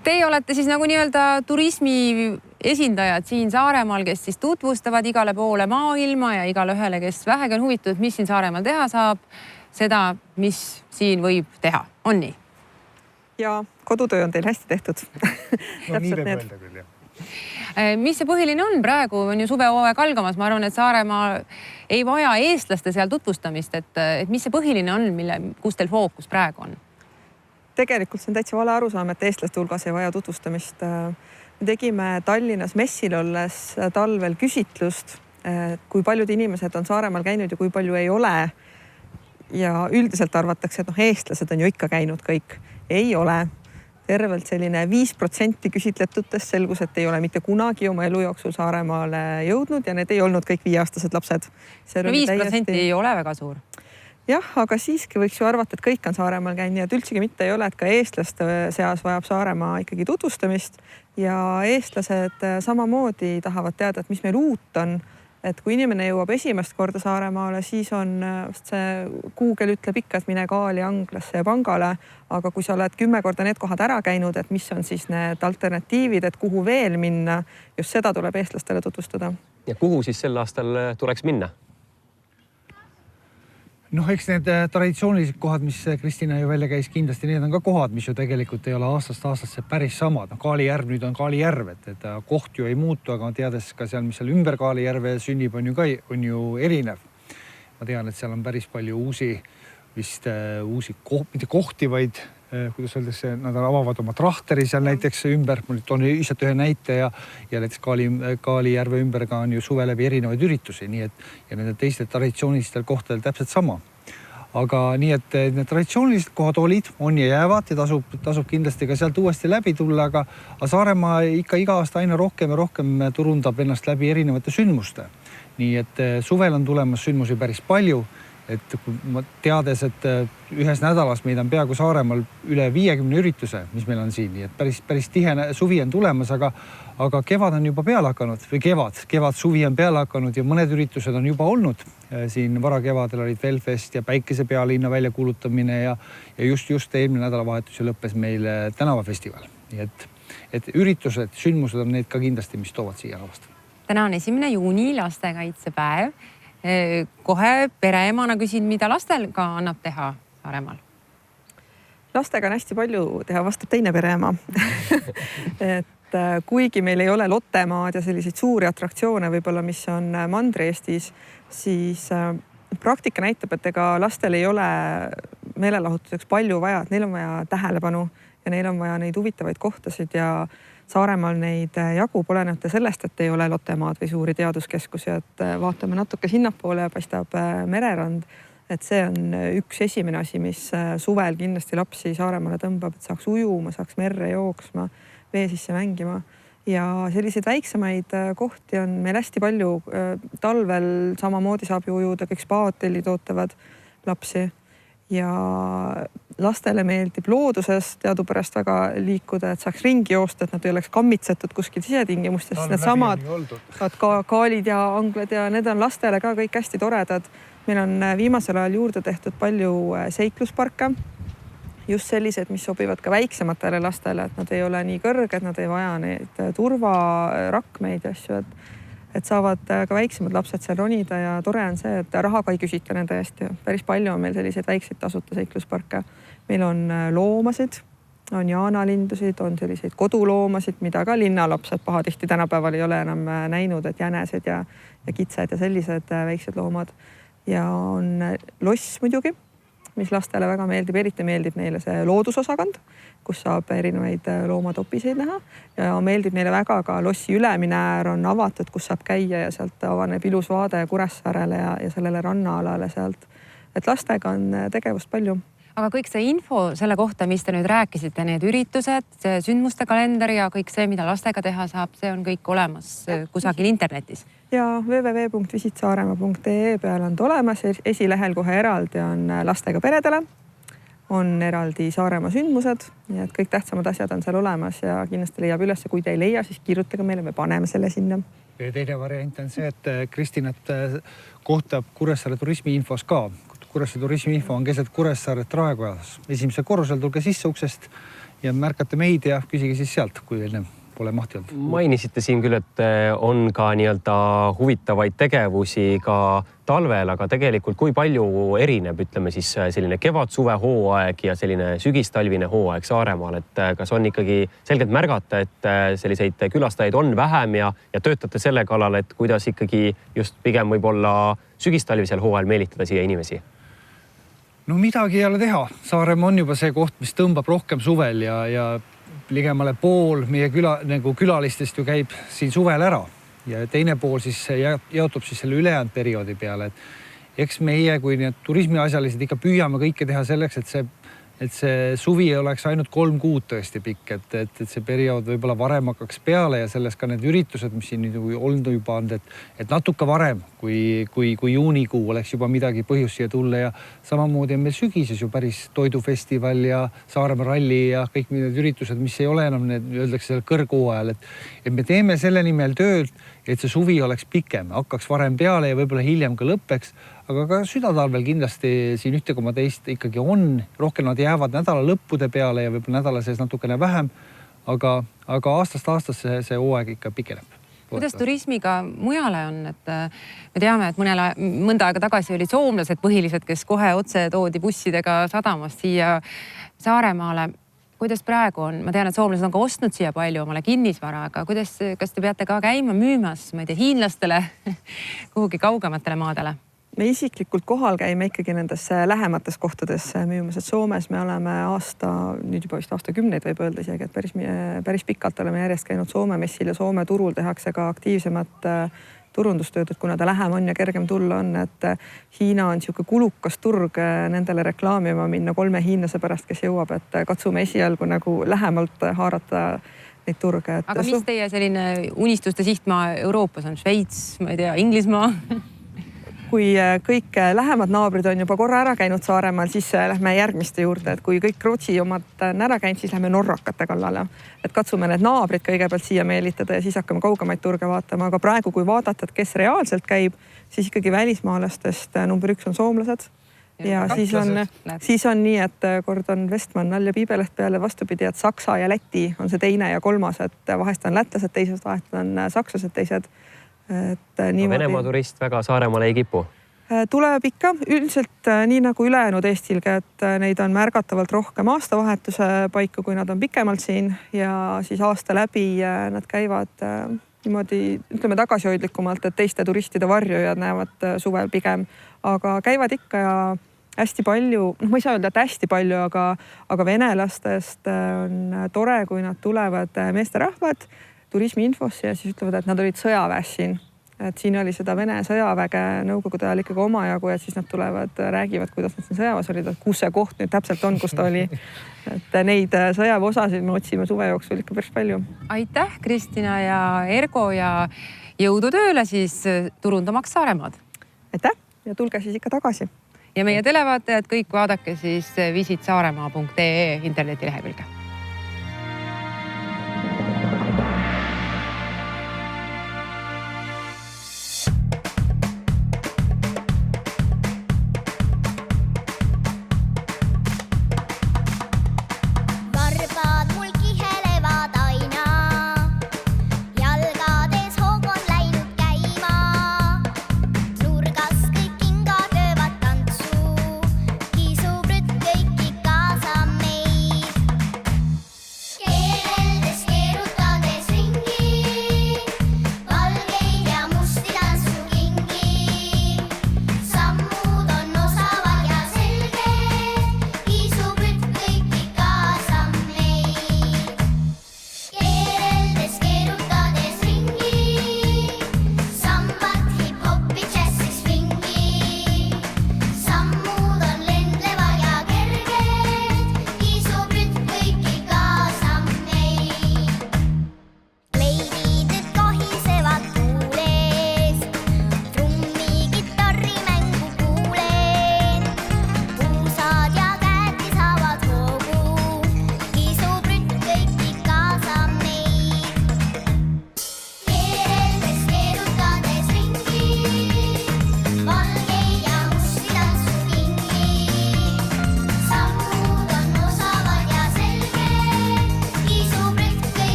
Teie olete siis nagu nii-öelda turismi esindajad siin Saaremaal, kes siis tutvustavad igale poole maailma ja igale ühele, kes vähegi on huvitatud, mis siin Saaremaal teha saab, seda, mis siin võib teha. On nii? Ja kodutöö on teil hästi tehtud. No nii võib öelda küll, jah. Mis see põhiline on? Praegu on ju suvehooaeg algamas. Ma arvan, et Saaremaa ei vaja eestlaste seal tutvustamist. Et mis see põhiline on, kus teil fookus praegu on? Tegelikult see on täitsa vale arusaam, et eestlaste hulgas ei vaja tutvustamist. Me tegime Tallinnas messil olles talvel küsitlust, kui paljud inimesed on Saaremaal käinud ja kui palju ei ole. Ja üldiselt arvatakse, et eestlased on ju ikka käinud kõik. Ei ole. Tervelt selline 5% küsitletutest selgus, et ei ole mitte kunagi oma elu jooksul Saaremaale jõudnud ja need ei olnud kõik 5-aastased lapsed. 5% ei ole väga suur. jah, aga siiski võiks ju arvata, et kõik on Saaremaal käinud, nii et üldsegi mitte ei ole, et ka eestlaste seas vajab Saaremaa ikkagi tutvustamist ja eestlased samamoodi tahavad teada, et mis meil uut on. Et kui inimene jõuab esimest korda Saaremaale, siis on see Google ütleb ikka, et mine Kaali, Anglasse ja Pangale, aga kui sa oled 10 korda need kohad ära käinud, et mis on siis need alternatiivid, et kuhu veel minna, just seda tuleb eestlastele tutvustada. Ja kuhu siis sel aastal tuleks minna? Noh, eks need traditsioonilised kohad, mis Kristina ju välja käis, kindlasti need on ka kohad, mis ju tegelikult ei ole aastast aastasse päris samad. Kaali järv nüüd on Kaali järv, et koht ju ei muutu, aga teades ka seal, mis seal ümber Kaali järve sünnib, on ju erinev. Ma tean, et seal on päris palju uusi mitte kohti, vaid kuidas öeldes, nad avavad oma trahteri seal näiteks ümber. Mul toon lihtsalt ühe näite ja näiteks Kaali järve ümber ka on ju suve läbi erinevaid üritusi, nii et ja nende teistel traditsioonilistel kohtadel täpselt sama. Aga nii, et need traditsioonilised kohad olid, on ja jäävad ja tasub kindlasti ka sealt uuesti läbi tulla, aga Saaremaa ikka iga aasta aina rohkem ja rohkem turundab ennast läbi erinevate sündmuste. Nii et suvel on tulemas sündmusi päris palju. Et teades, et ühes nädalas meid on peaaegu Saaremaal üle 50 ürituse, mis meil on siin, nii et päris tihe suvi on tulemas, aga kevad on juba peale hakanud või kevad suvi on peale hakanud ja mõned üritused on juba olnud. Siin varakevadel olid Velfest ja Päikese pealinna väljakuulutamine ja just eelmine nädalavahetus lõppes meil tänavafestival. Nii et üritused, sündmused on need ka kindlasti, mis toovad siia rahvast. Täna on 1. juuni lastekaitsepäev. Kohe pereemana küsin, mida lastel ka annab teha Saaremaal? Lastega on hästi palju teha, vastab teine pereema. Et kuigi meil ei ole lottemaad ja selliseid suuri atraktsioone võib-olla, mis on Mandri-Eestis, siis praktika näitab, et ega lastel ei ole meelelahutuseks palju vaja, et neil on vaja tähelepanu ja neil on vaja neid huvitavaid kohtasid ja Saaremaal neid jagub olenevalt sellest, et ei ole lottemaad või suuri teaduskeskusi, et vaatame natuke sinnapoole ja paistab mererand. Et see on üks esimene asi, mis suvel kindlasti lapsi Saaremaale tõmbab, et saaks ujuma, saaks merre jooksma, vee sisse mängima. Ja selliseid väiksemaid kohti on meil hästi palju. Talvel samamoodi saab ju ujuda, kõik spa-hotellid ootavad lapsi. Ja lastele meeldib looduses teadupärast väga liikuda, et saaks ringi joosta, et nad ei oleks kammitsetud kuskil sisetingimustes. Need samad kaalid ja anglad ja need on lastele ka kõik hästi toredad. Meil on viimasel ajal juurde tehtud palju seiklusparke, just sellised, mis sobivad ka väiksematele lastele, et nad ei ole nii kõrged, nad ei vaja neid turvarakmeid ja asju, et saavad ka väiksemad lapsed seal ronida ja tore on see, et raha ka ei küsita nende eest. Päris palju on meil selliseid väikseid tasuta seiklusparke. Meil on loomasid, on jaanalindusid, on selliseid koduloomasid, mida ka linnalapsed pahatihti tänapäeval ei ole enam näinud, et jänesed ja kitsed ja sellised väiksed loomad. Ja on loss muidugi, mis lastele väga meeldib, eriti meeldib neile see loodusosakond, kus saab erinevaid loomatopiseid näha ja meeldib neile väga ka lossi ülemine äär on avatud, kus saab käia ja sealt avaneb ilus vaade Kuressaarele ja sellele rannaalale sealt. Et lastega on tegevust palju. Aga kõik see info selle kohta, mis te nüüd rääkisite, need üritused, sündmuste kalender ja kõik see, mida lastega teha saab, see on kõik olemas kusagil internetis. Ja www.visitsaaremaa.ee peal on olemas, esilehel kohe eraldi on lastega peredele, on eraldi Saaremaa sündmused, nii et kõik tähtsamad asjad on seal olemas ja kindlasti leiab üles, kui te ei leia, siis kirjutage meile, me paneme selle sinna. Teine variant on see, et Kristinat kohtab Kuressaare turismiinfos ka. Kuressaare turismiinfo on keset Kuressaaret Raekojas. Esimesel korrusel tulge sisse uksest ja märkate meid ja küsige siis sealt, kui enne pole mahti olnud. Mainisite siin küll, et on ka nii-öelda huvitavaid tegevusi ka talvel, aga tegelikult kui palju erineb, ütleme siis selline kevad-suve hooaeg ja selline sügistalvine hooaeg Saaremaal, et kas on ikkagi selgelt märgata, et selliseid külastajaid on vähem ja töötate selle kallal, et kuidas ikkagi just pigem võib-olla sügistalvisel hooajal meelitada siia inimesi? No midagi ei ole teha. Saaremaa on juba see koht, mis tõmbab rohkem suvel ja ligemale pool meie külalistest ju käib siin suvel ära ja teine pool siis jaotub siis selle ülejäänud perioodi peale. Et eks meie, kui need turismiasjalised ikka püüame kõike teha selleks, et see et see suvi oleks ainult 3 kuud tõesti pikk, et see periood võib-olla varem hakkaks peale ja selles ka need üritused, mis siin olnud juba on, et natuke varem kui juunikuu oleks juba midagi põhjust siia tulla ja samamoodi on meil sügises ju päris toidufestival ja Saaremaa ralli ja kõik need üritused, mis ei ole enam need, öeldakse seal kõrghooajal, et me teeme selle nimel tööd, et see suvi oleks pikem, hakkaks varem peale ja võib-olla hiljem ka lõppeks, aga ka südatalvel kindlasti siin 1,2 ikkagi on, rohkem nad jäävad nädala lõppude peale ja võib-olla nädala sees natukene vähem, aga aastast aastasse see hooaeg ikka pikeneb. Kuidas turismiga mujale on, et me teame, et mõnda aega tagasi olid soomlased põhilised, kes kohe otse toodi bussidega sadamast siia Saaremaale. Kuidas praegu on? Ma tean, et soomlased on ka ostnud siia palju omale kinnisvara, aga kas te peate ka käima müümas, ma ei tea, hiinlastele kuhugi kaugematele maadele? Me isiklikult kohal käime ikkagi nendes lähemates kohtades müümas, et Soomes me oleme nüüd juba vist aastakümneid võib öelda isegi, et päris pikalt oleme järjest käinud Soome messil ja Soome turul tehakse ka aktiivsemat turundustööd, et kuna ta lähem on ja kergem tulla on, et Hiina on niisugune kulukas turg nendele reklaamima minna 3 hiinlase pärast, kes jõuab, et katsume esialgu nagu lähemalt haarata neid turge. Aga mis teie selline unistuste sihtmaa Euroopas on? Šveits, ma ei tea, Inglismaa? Kui kõik lähemad naabrid on juba korra ära käinud Saaremaal, siis lähme järgmiste juurde, et kui kõik Rootsi omad on ära käinud, siis lähme norrakate kallale. Et katsume need naabrid kõigepealt siia meelitada ja siis hakkame kaugemaid turge vaatama, aga praegu kui vaadata, et kes reaalselt käib, siis ikkagi välismaalastest number 1 on soomlased. Ja siis on nii, et kord on Vestman all ja Piibeleht peale vastupidi, et Saksa ja Läti on see teine ja kolmas, et vahest on lätlased teised, vahest on sakslased teised. Venemaa turist väga Saaremaale ei kipu? Tuleb ikka üldiselt nii nagu ülejäänud Eestilgi, et neid on märgatavalt rohkem aastavahetuse paiku, kui nad on pikemalt siin ja siis aasta läbi nad käivad niimoodi, ütleme tagasihoidlikumalt, et teiste turistide varjujad näevad suvel pigem, aga käivad ikka ja hästi palju, ma ei saa öelda, et hästi palju, aga venelastest on tore, kui nad tulevad meesterahvad turismiinfosse ja siis ütlevad, et nad olid sõjaväes siin. Et siin oli seda Vene sõjaväge nõukogude ajal ikkagi omajagu ja siis nad tulevad, räägivad, kuidas nad siin sõjaväes olid, et kus see koht nüüd täpselt on, kus ta oli. Et neid sõjaväeosasid me otsime suve jooksul ikka päris palju. Aitäh, Kristina ja Ergo ja jõudu tööle siis turundamaks Saaremaad. Aitäh ja tulge siis ikka tagasi. Ja meie televaatajad kõik vaadake siis visitsaaremaa.ee internetilehekülge.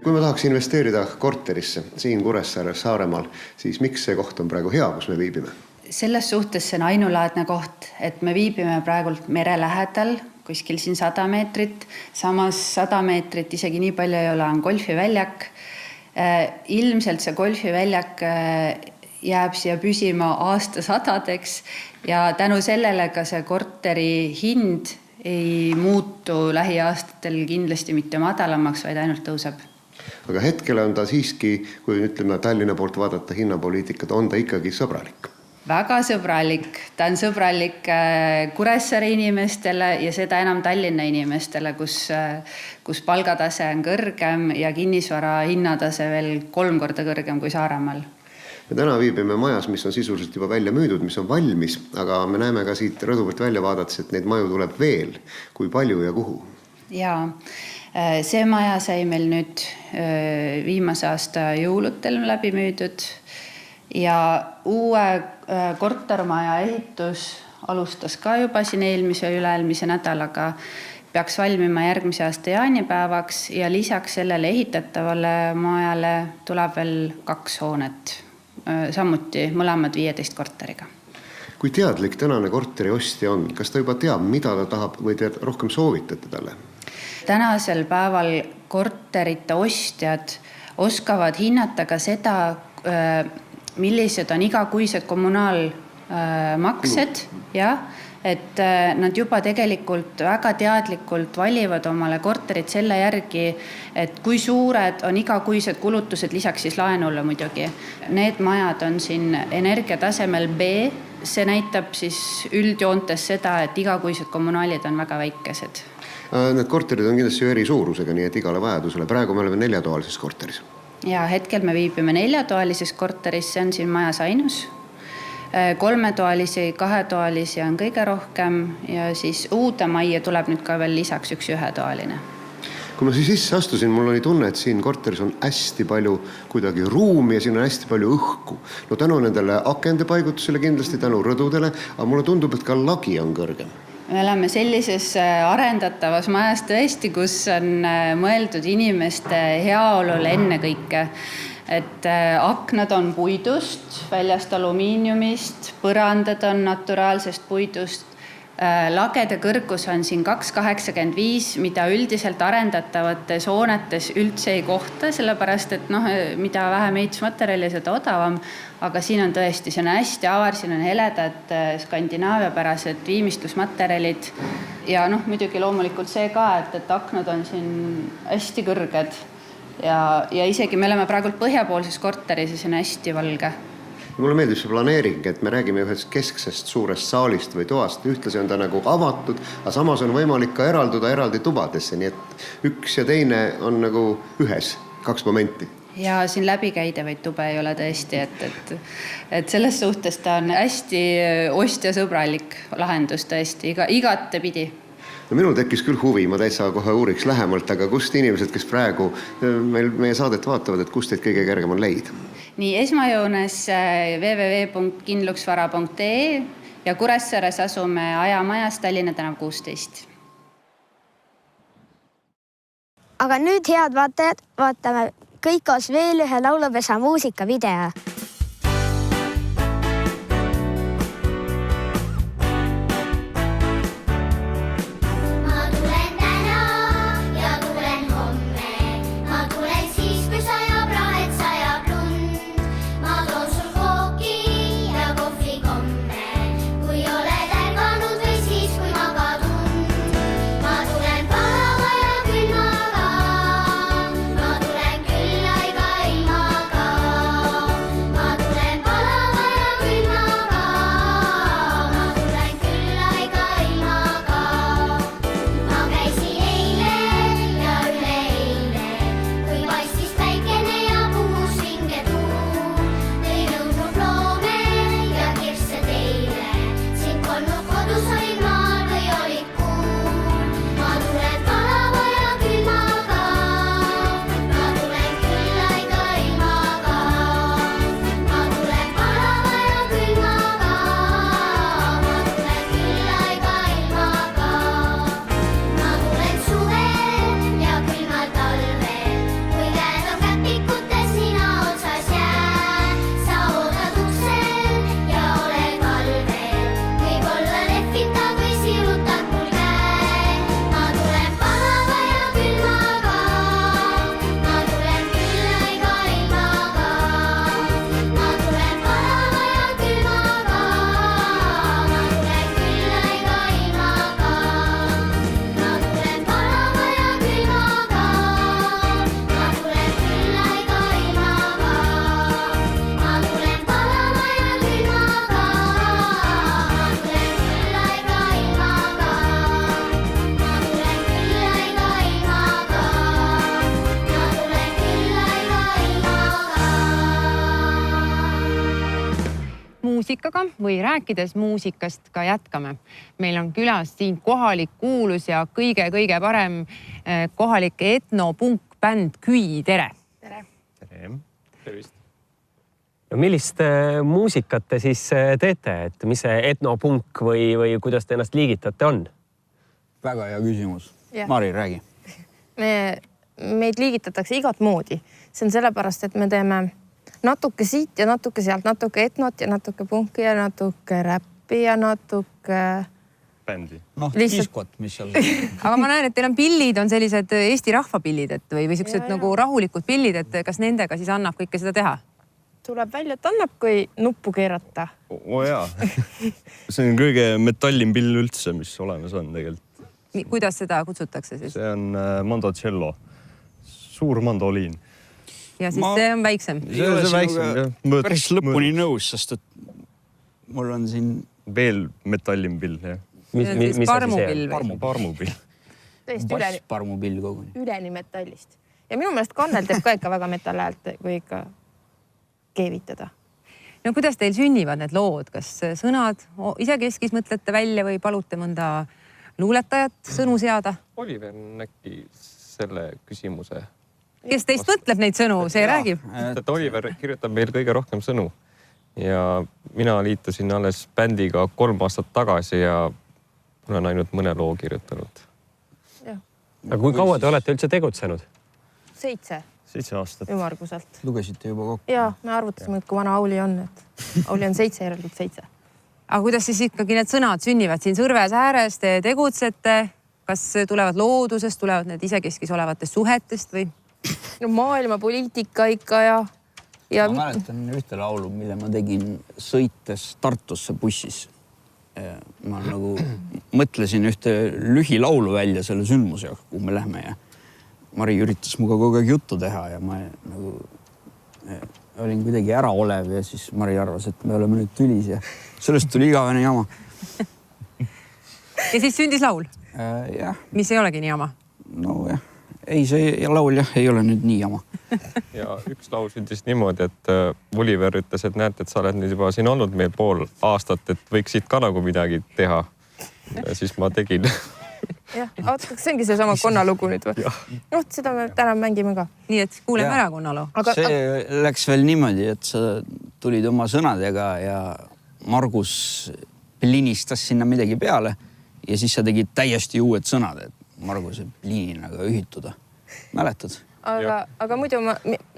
Kui ma tahaks investeerida korterisse siin Kuressaares, Saaremaal, siis miks see koht on praegu hea, kus me viibime? Selles suhtes see on ainulaadne koht, et me viibime praegult mere lähedal, kuskil siin 100 meetrit, samas 100 meetrit isegi nii palju ei ole, on golfiväljak. Ilmselt see golfiväljak jääb siia püsima aastasadadeks ja tänu sellele ka see korteri hind ei muutu lähiaastatel kindlasti mitte madalamaks, vaid ainult tõuseb. Aga hetkel on ta siiski, kui ütleme Tallinna poolt vaadata hinnapoliitikat, on ta ikkagi sõbralik? Väga sõbralik. Ta on sõbralik Kuressaare inimestele ja seda enam Tallinna inimestele, kus palgatase on kõrgem ja kinnisvara hinnatase veel 3 korda kõrgem kui Saaremaal. Me täna viibime majas, mis on sisuliselt juba välja müüdud, mis on valmis, aga me näeme ka siit rõdu pealt välja vaadates, et neid maju tuleb veel. Kui palju ja kuhu? Jaa, see maja sai meil nüüd viimase aasta jõulutel läbi müüdud ja uue kortermaja ehitus alustas ka juba siin eelmise üle-eelmise nädalaga. Peaks valmima järgmise aasta jaanipäevaks ja lisaks sellele ehitatavale majale tuleb veel 2 hoonet. Samuti mõlemad 15 korteriga. Kui teadlik tänane korteri ostja on, kas ta juba teab, mida ta tahab või te rohkem soovitate talle? Tänasel päeval korterite ostjad oskavad hinnata ka seda, millised on igakuised kommunaalmaksed, et nad juba tegelikult väga teadlikult valivad omale korterit selle järgi, et kui suured on igakuised kulutused lisaks siis laenule muidugi. Need majad on siin energiatasemel B, see näitab siis üldjoontes seda, et igakuised kommunaalid on väga väikesed. Need korterid on kindlasti eri suurusega, nii et igale vajadusele. Praegu me oleme 4-toalises korteris. Ja hetkel me viibime 4-toalises korteris, see on siin majas ainus. 3-toalisi, 2-toalisi on kõige rohkem ja siis uude majja tuleb nüüd ka veel lisaks 1 1-toaline. Kui ma siis sisse astusin, mul oli tunne, et siin korteris on hästi palju kuidagi ruumi ja siin on hästi palju õhku. No tänu nendele akende paigutusele kindlasti, tänu rõdudele, aga mulle tundub, et ka lagi on kõrgem. Me oleme sellises arendatavas majas tõesti, kus on mõeldud inimeste heaolule enne kõike. Et aknad on puidust, väljast alumiiniumist, põrandad on naturaalsest puidust. Lagede kõrgus on siin 2,85, mida üldiselt arendatavates hoonetes üldse ei kohta, sellepärast et mida vähem ehitusmaterjali, seda odavam. Aga siin on tõesti, see on hästi avar, siin on heledad skandinaaviapärased viimistlusmaterjalid ja muidugi loomulikult see ka, et aknad on siin hästi kõrged ja isegi me oleme praegult põhjapoolses korteris ja see on hästi valge. Mulle meeldib see planeering, et me räägime ühest kesksest suurest saalist või toast. Ühtlasi on ta nagu avatud, aga samas on võimalik ka eralduda eraldi tubadesse, nii et üks ja teine on nagu ühes, 2 momenti. Ja siin läbikäidevaid tube ei ole tõesti, et selles suhtes ta on hästi ostjasõbralik lahendus tõesti, igate pidi. No minul tekkis küll huvi, ma täitsa kohe uuriks lähemalt, aga kust inimesed, kes praegu meie saadet vaatavad, et kust teid kõige kergem on leida? Nii esmajoones www.kinluksvara.ee ja Kuressaares asume Ajamajas Tallinna tänav 16. Aga nüüd, head vaatajad, vaatame kõik koos veel ühe laulupesa muusikavideo. muusikaga või rääkides muusikast ka jätkame. Meil on külas siin kohalik kuulus ja kõige parem kohalik etnopunkbänd Küi, tere! Tere! Tervist! No millist muusikat te siis teete, et mis see etnopunk või kuidas te ennast liigitate on? Väga hea küsimus. Mari, räägi. Meid liigitatakse igat moodi. See on sellepärast, et me teeme natuke siit ja natuke sealt, natuke etnot ja natuke punki ja natuke räppi ja natuke... Bändi. Kiskot, mis seal... Aga ma näen, et teil on pillid, on sellised Eesti rahvapillid või sellised nagu rahulikud pillid, et kas nendega siis annab kõike seda teha? Tuleb välja, et annab, kui nuppu keerata. Jaa. See on kõige metallim pill üldse, mis olemas on tegelikult. Kuidas seda kutsutakse siis? See on mandocello. Suur mandoliin. Ja siis see on väiksem? See on väiksem, jah. Päris lõpuni nõus, sest et mul on siin... Veel metallim pill, jah. Mis parmupill või? Parmupill. Bass-parmupill koguni. Üleni metallist. Ja minu meelest Kannel teeb ka ikka väga metalläält, kui ikka keevitada. No kuidas teil sünnivad need lood? Kas sõnad ise keskis mõtlete välja või palute mõnda luuletajat sõnu seada? Oliver äkki selle küsimuse. Kes teist mõtleb neid sõnu, see räägib? Oliver kirjutab meil kõige rohkem sõnu. Ja mina liitusin alles bändiga 3 aastat tagasi ja olen ainult mõne loo kirjutanud. Aga kui kaua te olete üldse tegutsenud? 7 aastat. Ümarguselt. Lugesite juba kokku? Jaa, me arvutasime, et kui vana Auli on, et Auli on 7, järelikult 7. Aga kuidas siis ikkagi need sõnad sünnivad siin Sõrves ääres, te tegutsete? Kas tulevad loodusest, tulevad need isekeskis olevatest suhetest või? No maailma poliitika ikka ja... Ma mäletan ühte laulu, mille ma tegin sõites Tartusse bussis. Ma nagu mõtlesin ühte lühilaulu välja selle sündmusega, kuhu me lähme ja Mari üritas muga kogu aeg juttu teha ja ma nagu olin kuidagi äraolev ja siis Mari arvas, et me oleme nüüd tülis ja sellest tuli igavene jama. Ja siis sündis laul? Jah. Mis ei olegi nii jama? No jah. Ei, see laul jah, ei ole nüüd nii jama. Ja üks laul sündis niimoodi, et Oliver ütles, et näete, et sa oled nüüd juba siin olnud meil pool aastat, et võiks siit ka nagu midagi teha. Ja siis ma tegin. Jah, kas see ongi see sama konnalugu nüüd või? No, seda me täna mängime ka. Nii, et kuuleme ära konnaloo. See läks veel niimoodi, et sa tulid oma sõnadega ja Margus plinistas sinna midagi peale ja siis sa tegid täiesti uued sõnad, et Marguse plininaga ühituda. Mäletad? Aga muidu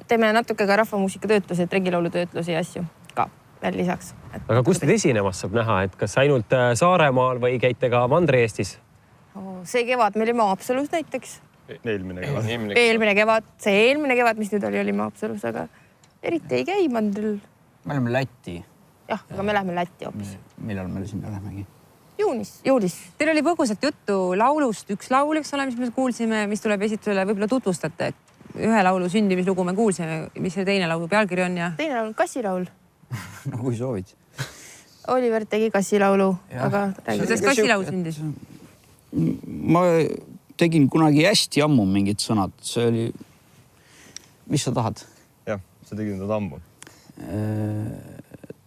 teeme natuke ka rahvamuusika töötlusi, regilaulu töötlusi ja asju ka veel lisaks. Aga kus teid esinemas saab näha, et kas ainult Saaremaal või käite ka Mandri-Eestis? See kevad me olime Haapsalus näiteks. Eelmine kevad. Eelmine kevad, mis nüüd oli Haapsalus, aga eriti ei käi Mandril. Me oleme Lätti. Jah, aga me läheme Lätti hoopis. Millal me sinna lähemegi? Juulis. Teil oli põgusalt juttu laulust, üks laul, eks ole, mis me kuulsime, mis tuleb esitusele, võib-olla tutvustate. Ühe laulu sündimislugu me kuulsime, mis see teine laulu pealkiri on ja... Teine laul on kassilaul. No kui soovid. Oliver tegi kassilaulu, aga... Kuidas kassilaul sündis? Ma tegin kunagi hästi ammu mingid sõnad. See oli... Mis sa tahad? Jah, sa tegid nad ammu.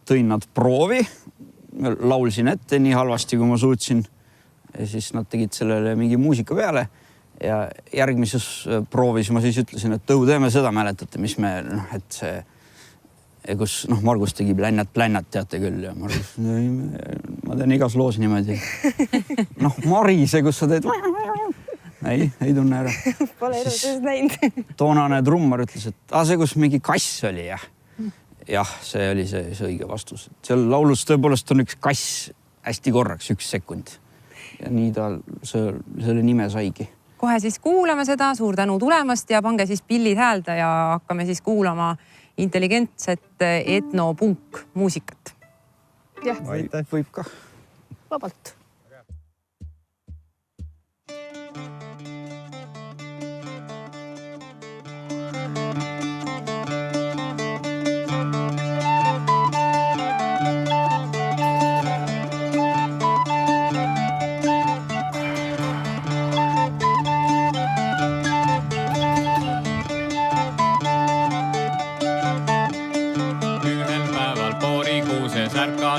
Tõin nad proovi. Laulsin ette nii halvasti, kui ma suutsin. Ja siis nad tegid sellele mingi muusika peale. Ja järgmises proovis ma siis ütlesin, et teeme seda, mäletate, mis me... Et see... Kus Margus tegi plännat, teate küll ja Margus, ma teen igas loos niimoodi. Marise, kus sa teed... Ei tunne ära. Pole elu sellest näinud. Toonane trummar ütles, et see, kus mingi kass oli, jah. Jah, see oli see õige vastus. Seal laulus tõepoolest on üks kass hästi korraks, 1 sekund. Ja nii ta selle nime saigi. Kohe siis kuulame seda, suur tänu tulemast ja pange siis pillid häälda ja hakkame siis kuulama intelligentset etnopunk muusikat. Jah, võib ka. Vabalt.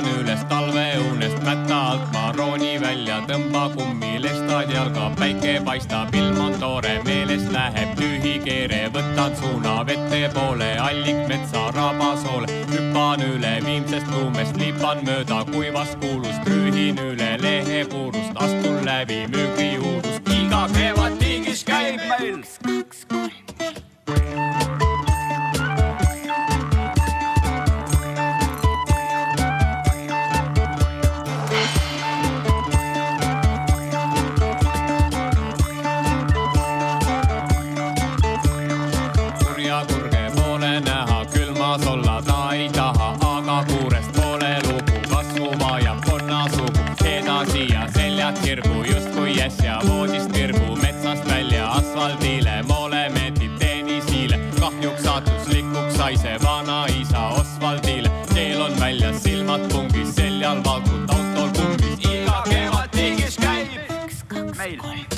hüppan üles talveunest mätta alt, ma rooni välja, tõmba kummilestad jalga, päike paistab, ilm on toore, meelest läheb tühi keere, võtan suuna vette poole, allik metsa rabasoole, hüppan üle viimsest luumest, liipan mööda kuivast kuulust, rühin üle lehepuurust, astun läbi müügijuurdust, iga kevad tiigis käib meil. 2, 3, 4. Kirgu justkui äsja voodist kirgu metsast välja asfaldile, molemetid tennisile, kahjuks saatuslikuks sai see vana isa Osvaldile. Teel on väljas, silmad pungis, seljal valgud autol kumbis, iga kevad tiigis käib. 1, 2, 3, 4.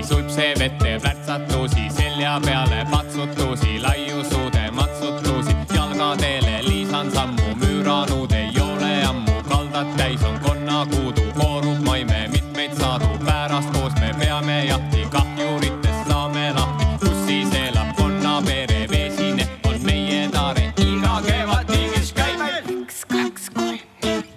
Suipse vette plärtsatusi, selja peale patsutusi, laiusuude matsutusi, jalgateele liisan sammu, müüranud ei ole ammu, kaldad täis on konnakuudu, koorub maime mitmeid saadu, pärast koos me peame jahti, kahjuritest saame lahti, kus siis elab konnapere, vesine on meie taare, iga kevad tiigis käib meil. 1, 2, 3, 4.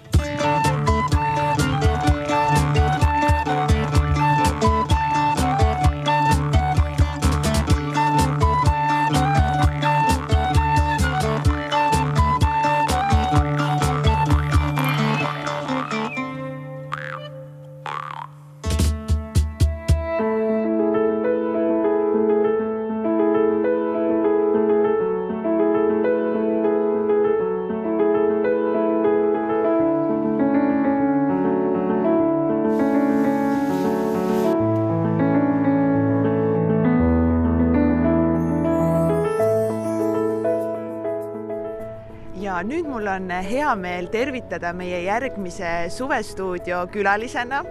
Nüüd mul on hea meel tervitada meie järgmise suvestuudio külalisena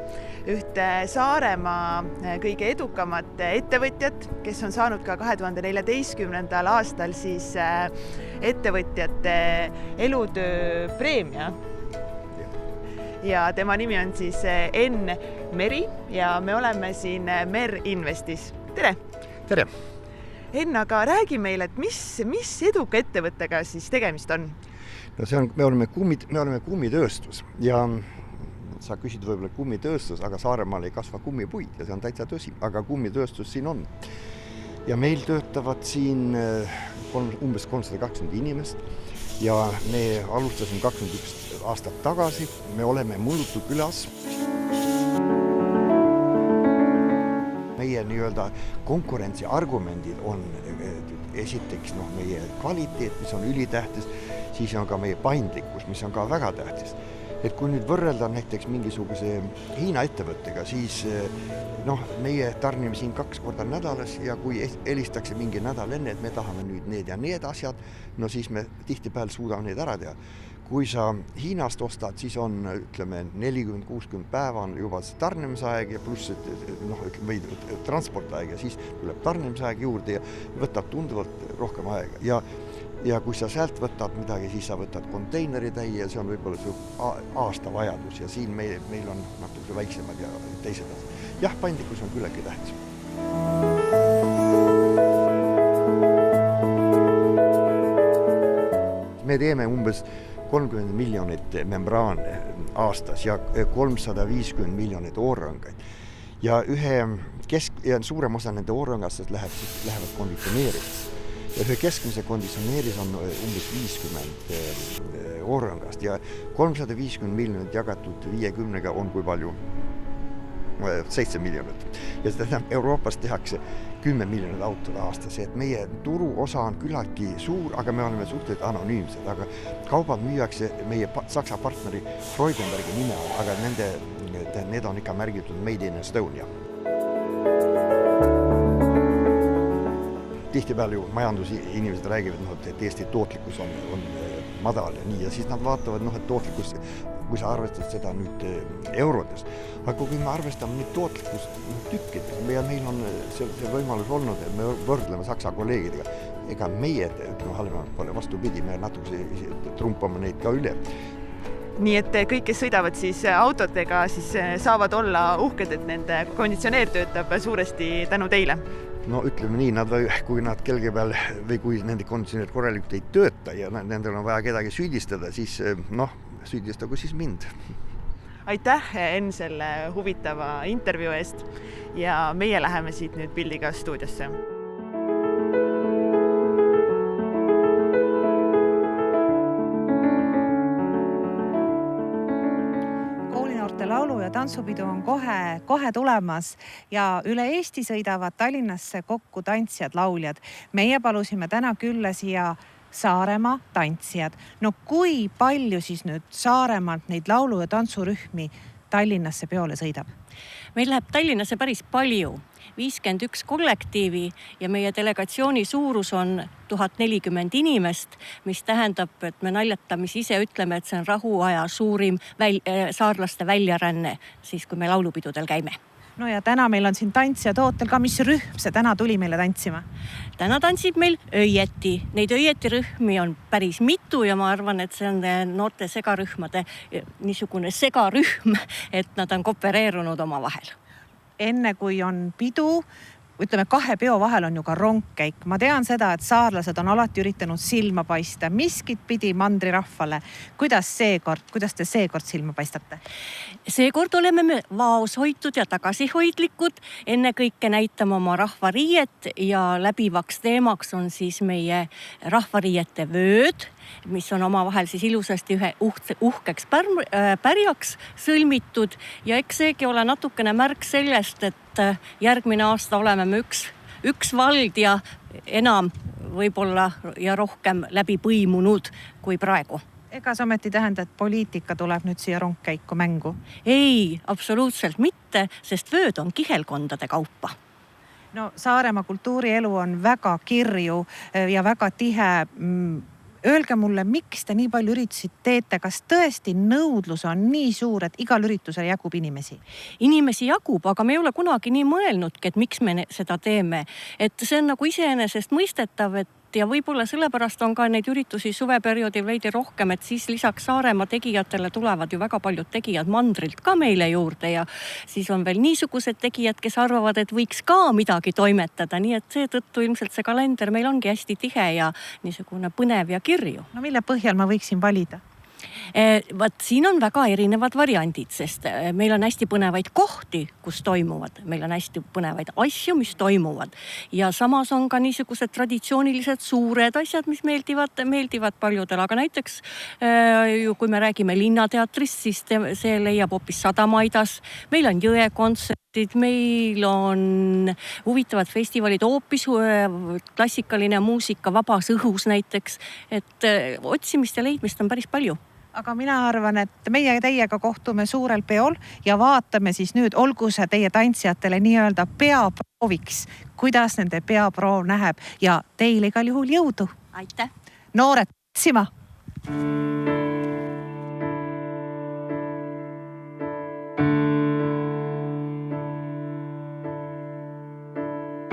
ühte Saaremaa kõige edukamat ettevõtjat, kes on saanud ka 2014. aastal siis ettevõtjate elutöö preemia. Ja tema nimi on siis Enn Meri ja me oleme siin Mer Investis. Tere! Tere! Enn, aga räägi meile, et mis eduka ettevõttega siis tegemist on? No me oleme kummitööstus ja sa küsid võib-olla kummitööstus, aga Saaremaal ei kasva kummipuid ja see on täitsa tõsi, aga kummitööstus siin on. Ja meil töötavad siin umbes 320 inimest ja me alustasime 21 aastat tagasi. Me oleme Mullutu külas. Meie nii-öelda konkurentsiargumendid on esiteks meie kvaliteet, mis on ülitähtis, siis on ka meie paindlikkus, mis on ka väga tähtis. Et kui nüüd võrrelda näiteks mingisuguse Hiina ettevõttega, siis meie tarnime siin 2 korda nädalas ja kui helistakse mingi nädal enne, et me tahame nüüd need ja need asjad, siis me tihtipeale suudame need ära teha. Kui sa Hiinast ostad, siis on 40-60 päeva on juba tarnimisaeg ja pluss või transportaeg ja siis tuleb tarnimisaeg juurde ja võtab tunduvalt rohkem aega. Ja kui sa sealt võtad midagi, siis sa võtad konteineri täie ja see on võib-olla aasta vajadus ja siin meil on natuke väiksemad ja teised asjad. Jah, paindlikkus on küllegi tähtis. Me teeme umbes 30 miljonit membraane aastas ja 350 miljonit oorrangaid. Ja suurem osa nende oorrangastest lähevad konditsioneerimiseks. Ja ühe keskmise konditsioneeris on umbes 50 oorrangast ja 350 miljonit jagatud 50-ga on kui palju? 7 miljonit. Ja seda Euroopas tehakse 10 miljonit autod aastas, et meie turu osa on küllaltki suur, aga me oleme suhteliselt anonüümsed, aga kaubad müüakse meie Saksa partneri Freudenbergi nime all, aga need on ikka märgitud Made in Estonia. Tihtipeale ju majandusinimesed räägivad, et Eesti tootlikkus on madal ja nii, ja siis nad vaatavad, et tootlikkus, kui sa arvestad seda nüüd eurodes, aga kui me arvestame nüüd tootlikkust tükkides, meil on see võimalus olnud, et me võrdleme Saksa kolleegidega, ega meie halvemad pole, vastupidi, me natuke trumpame neid ka üle. Nii et kõik, kes sõidavad siis autodega, siis saavad olla uhked, et nende konditsioneer töötab suuresti tänu teile. No ütleme nii, kui nad kelge peal või kui nende konditsioneer korralikult ei tööta ja nendel on vaja kedagi süüdistada, siis süüdistagu siis mind. Aitäh, Enn, selle huvitava intervjuu eest ja meie läheme siit nüüd pildiga stuudiosse. Laulu- ja tantsupidu on kohe tulemas ja üle Eesti sõidavad Tallinnasse kokku tantsijad, lauljad. Meie palusime täna külla siia Saaremaa tantsijad. No kui palju siis nüüd Saaremaalt neid laulu- ja tantsurühmi Tallinnasse peole sõidab? Meil läheb Tallinnasse päris palju, 51 kollektiivi ja meie delegatsiooni suurus on 1040 inimest, mis tähendab, et me naljatamisi ise ütleme, et see on rahuaja suurim saarlaste väljaränne, siis kui me laulupidudel käime. No ja täna meil on siin tantsijad ootel ka, mis rühm see täna tuli meile tantsima? Täna tantsib meil Öieti. Neid Öieti rühmi on päris mitu ja ma arvan, et see on noorte segarühmade niisugune segarühm, et nad on koopereerunud oma vahel. Enne kui on pidu, ütleme 2 peo vahel on ju ka rongkäik. Ma tean seda, et saarlased on alati üritanud silma paista. Miskit pidi mandrirahvale. Kuidas te seekord silma paistate? Seekord oleme me vaoshoitud ja tagasihoidlikud. Enne kõike näitame oma rahvariiet ja läbivaks teemaks on siis meie rahvariiete vööd, mis on oma vahel siis ilusasti ühe uhkeks pärjaks sõlmitud ja eks seegi ole natukene märk sellest, et järgmine aasta oleme me üks vald ja enam võib-olla ja rohkem läbi põimunud kui praegu. Ega see ometi tähenda, et poliitika tuleb nüüd siia rongkäiku mängu? Ei, absoluutselt mitte, sest vööd on kihelkondade kaupa. No Saaremaa kultuurielu on väga kirju ja väga tihe. Öelge mulle, miks te nii palju üritusid teete, kas tõesti nõudlus on nii suur, et igal üritusel jagub inimesi? Inimesi jagub, aga me ei ole kunagi nii mõelnudki, et miks me seda teeme. Et see on nagu iseenesest mõistetav, ja võib-olla sellepärast on ka neid üritusi suveperioodil veidi rohkem, et siis lisaks Saaremaa tegijatele tulevad ju väga paljud tegijad mandrilt ka meile juurde ja siis on veel niisugused tegijad, kes arvavad, et võiks ka midagi toimetada, nii et seetõttu ilmselt see kalender meil ongi hästi tihe ja niisugune põnev ja kirju. No mille põhjal ma võiksin valida? Siin on väga erinevad variandid, sest meil on hästi põnevaid kohti, kus toimuvad. Meil on hästi põnevaid asju, mis toimuvad. Ja samas on ka niisugused traditsioonilised suured asjad, mis meeldivad paljudele. Aga näiteks, kui me räägime linnateatrist, siis see leiab hoopis Sadamaidas. Meil on jõekontserdid, meil on huvitavad festivalid, hoopis klassikaline muusika vabas õhus näiteks. Et otsimist ja leidmist on päris palju. Aga mina arvan, et meie teiega kohtume suurel peol ja vaatame siis nüüd, olgu see teie tantsijatele nii-öelda peaprooviks, kuidas nende peaproov näeb ja teile igal juhul jõudu. Aitäh! Noored tantsima!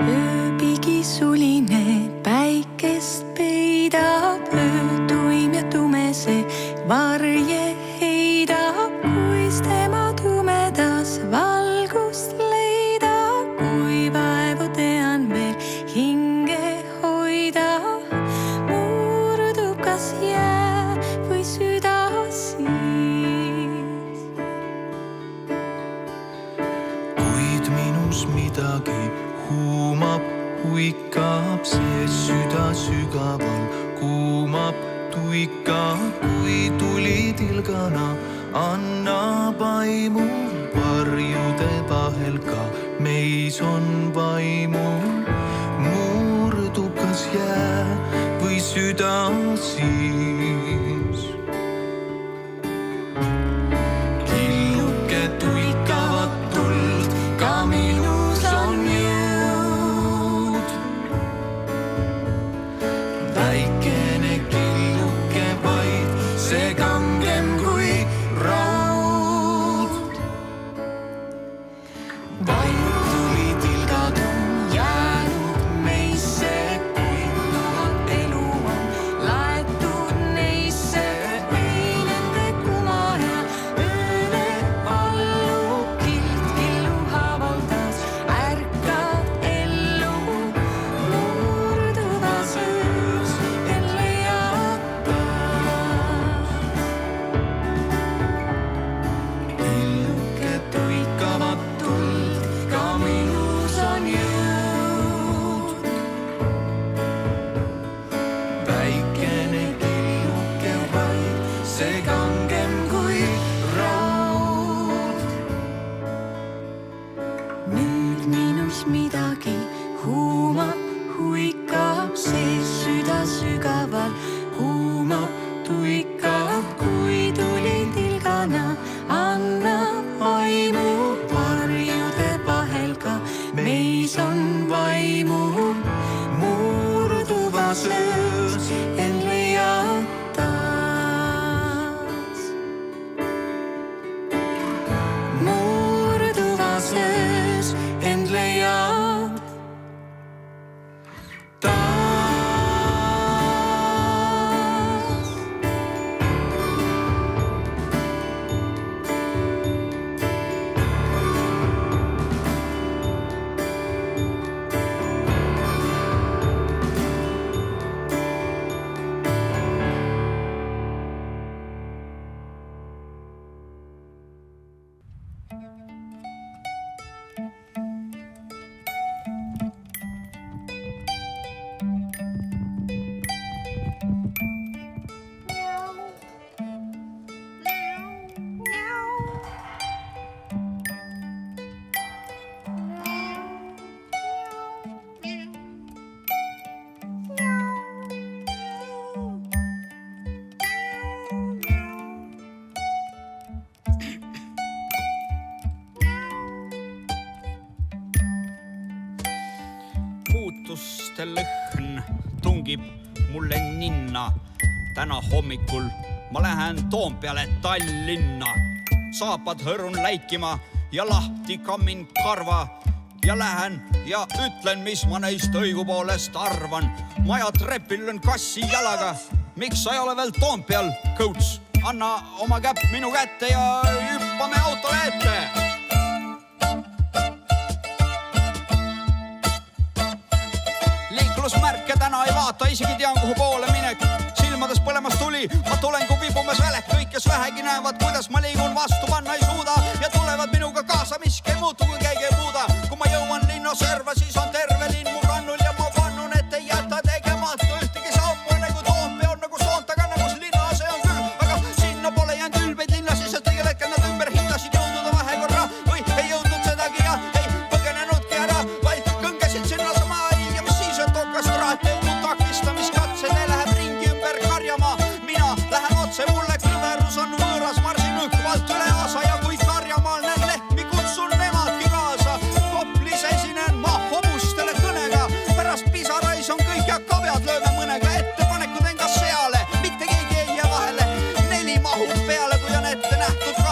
Ööpigi suline päikest peidab, öö tuim ja tumese varje heidab, kuis tema tumedas valgust leidab, kui vaevu tean veel hinge hoida, murdub kas jää või süda siis. Kuid minus midagi huumab, huikab, see süda sügaval kuumab, tuikab, kui tuli tilgana annab aimul, varjude vahel ka meis on vaimul, murdub kas jää või süda siis. Killuke tuikavat tuld, ka minus on jõud. Väikene killuke vaid kus midagi huumab, huikab sees süda sügaval, huumab, tuikab, kui tuli tilgana, annab aimu varjude vahel ka, meis on vaimu murduva söös, end leiab taas. Murduva söös, end leiab taas. Muutuste lõhn tungib mulle ninna. Täna hommikul ma lähen Toompeale Tallinna. Saapad hõrun läikima ja lahti kammin karva. Ja lähen ja ütlen, mis ma neist õigupoolest arvan. Maja trepil on kassi jalaga. Miks sa ei ole veel Toompeal, coach? Anna oma käpp minu kätte ja hüppame autole ette. Liiklusmärke täna ei vaata, isegi tean kuhu poole minek. Silmades põlemas tuli, ma tulen kui vibumes välek. Kõik, kes vähegi näevad, kuidas ma liigun, vastu panna ei suuda. Ja tulevad minuga kaasa, miski ei muutu, kui keegi ei muuda. Kui ma jõuan linna serva, siis on terve linn mu kannul. Ja ma vannun, et ei jäta tegemata ühtegi sammu. Nagu Toompea on nagu Soontaga, nagu see linna see on küll. Aga sinna pole jäänud ülbeid linnas, siis et õigel hetkel nad ümber hindasid jõududa vahekorra. Või ei jõudnud sedagi ja ei põgenenudki ära, vaid kõngesid sinna sama. Ja mis siis, et okastraat teeb mu takistamiskatsed ei läheb ringi ümber karjama. Mina lähen otse, mulle kõverus on võõras, marsin õhkuvalt üle aasa. Ja kui karjamaal näen lehmi, kutsun nemadki kaasa. Koplis esinen ma homustele kõnega. Pärast pisarais on kõik ja kabjad lööme mõnega. Ettepanekud enga seale, mitte keegi ei jää vahele. 4 mahub peale, kui on ette nähtud 2.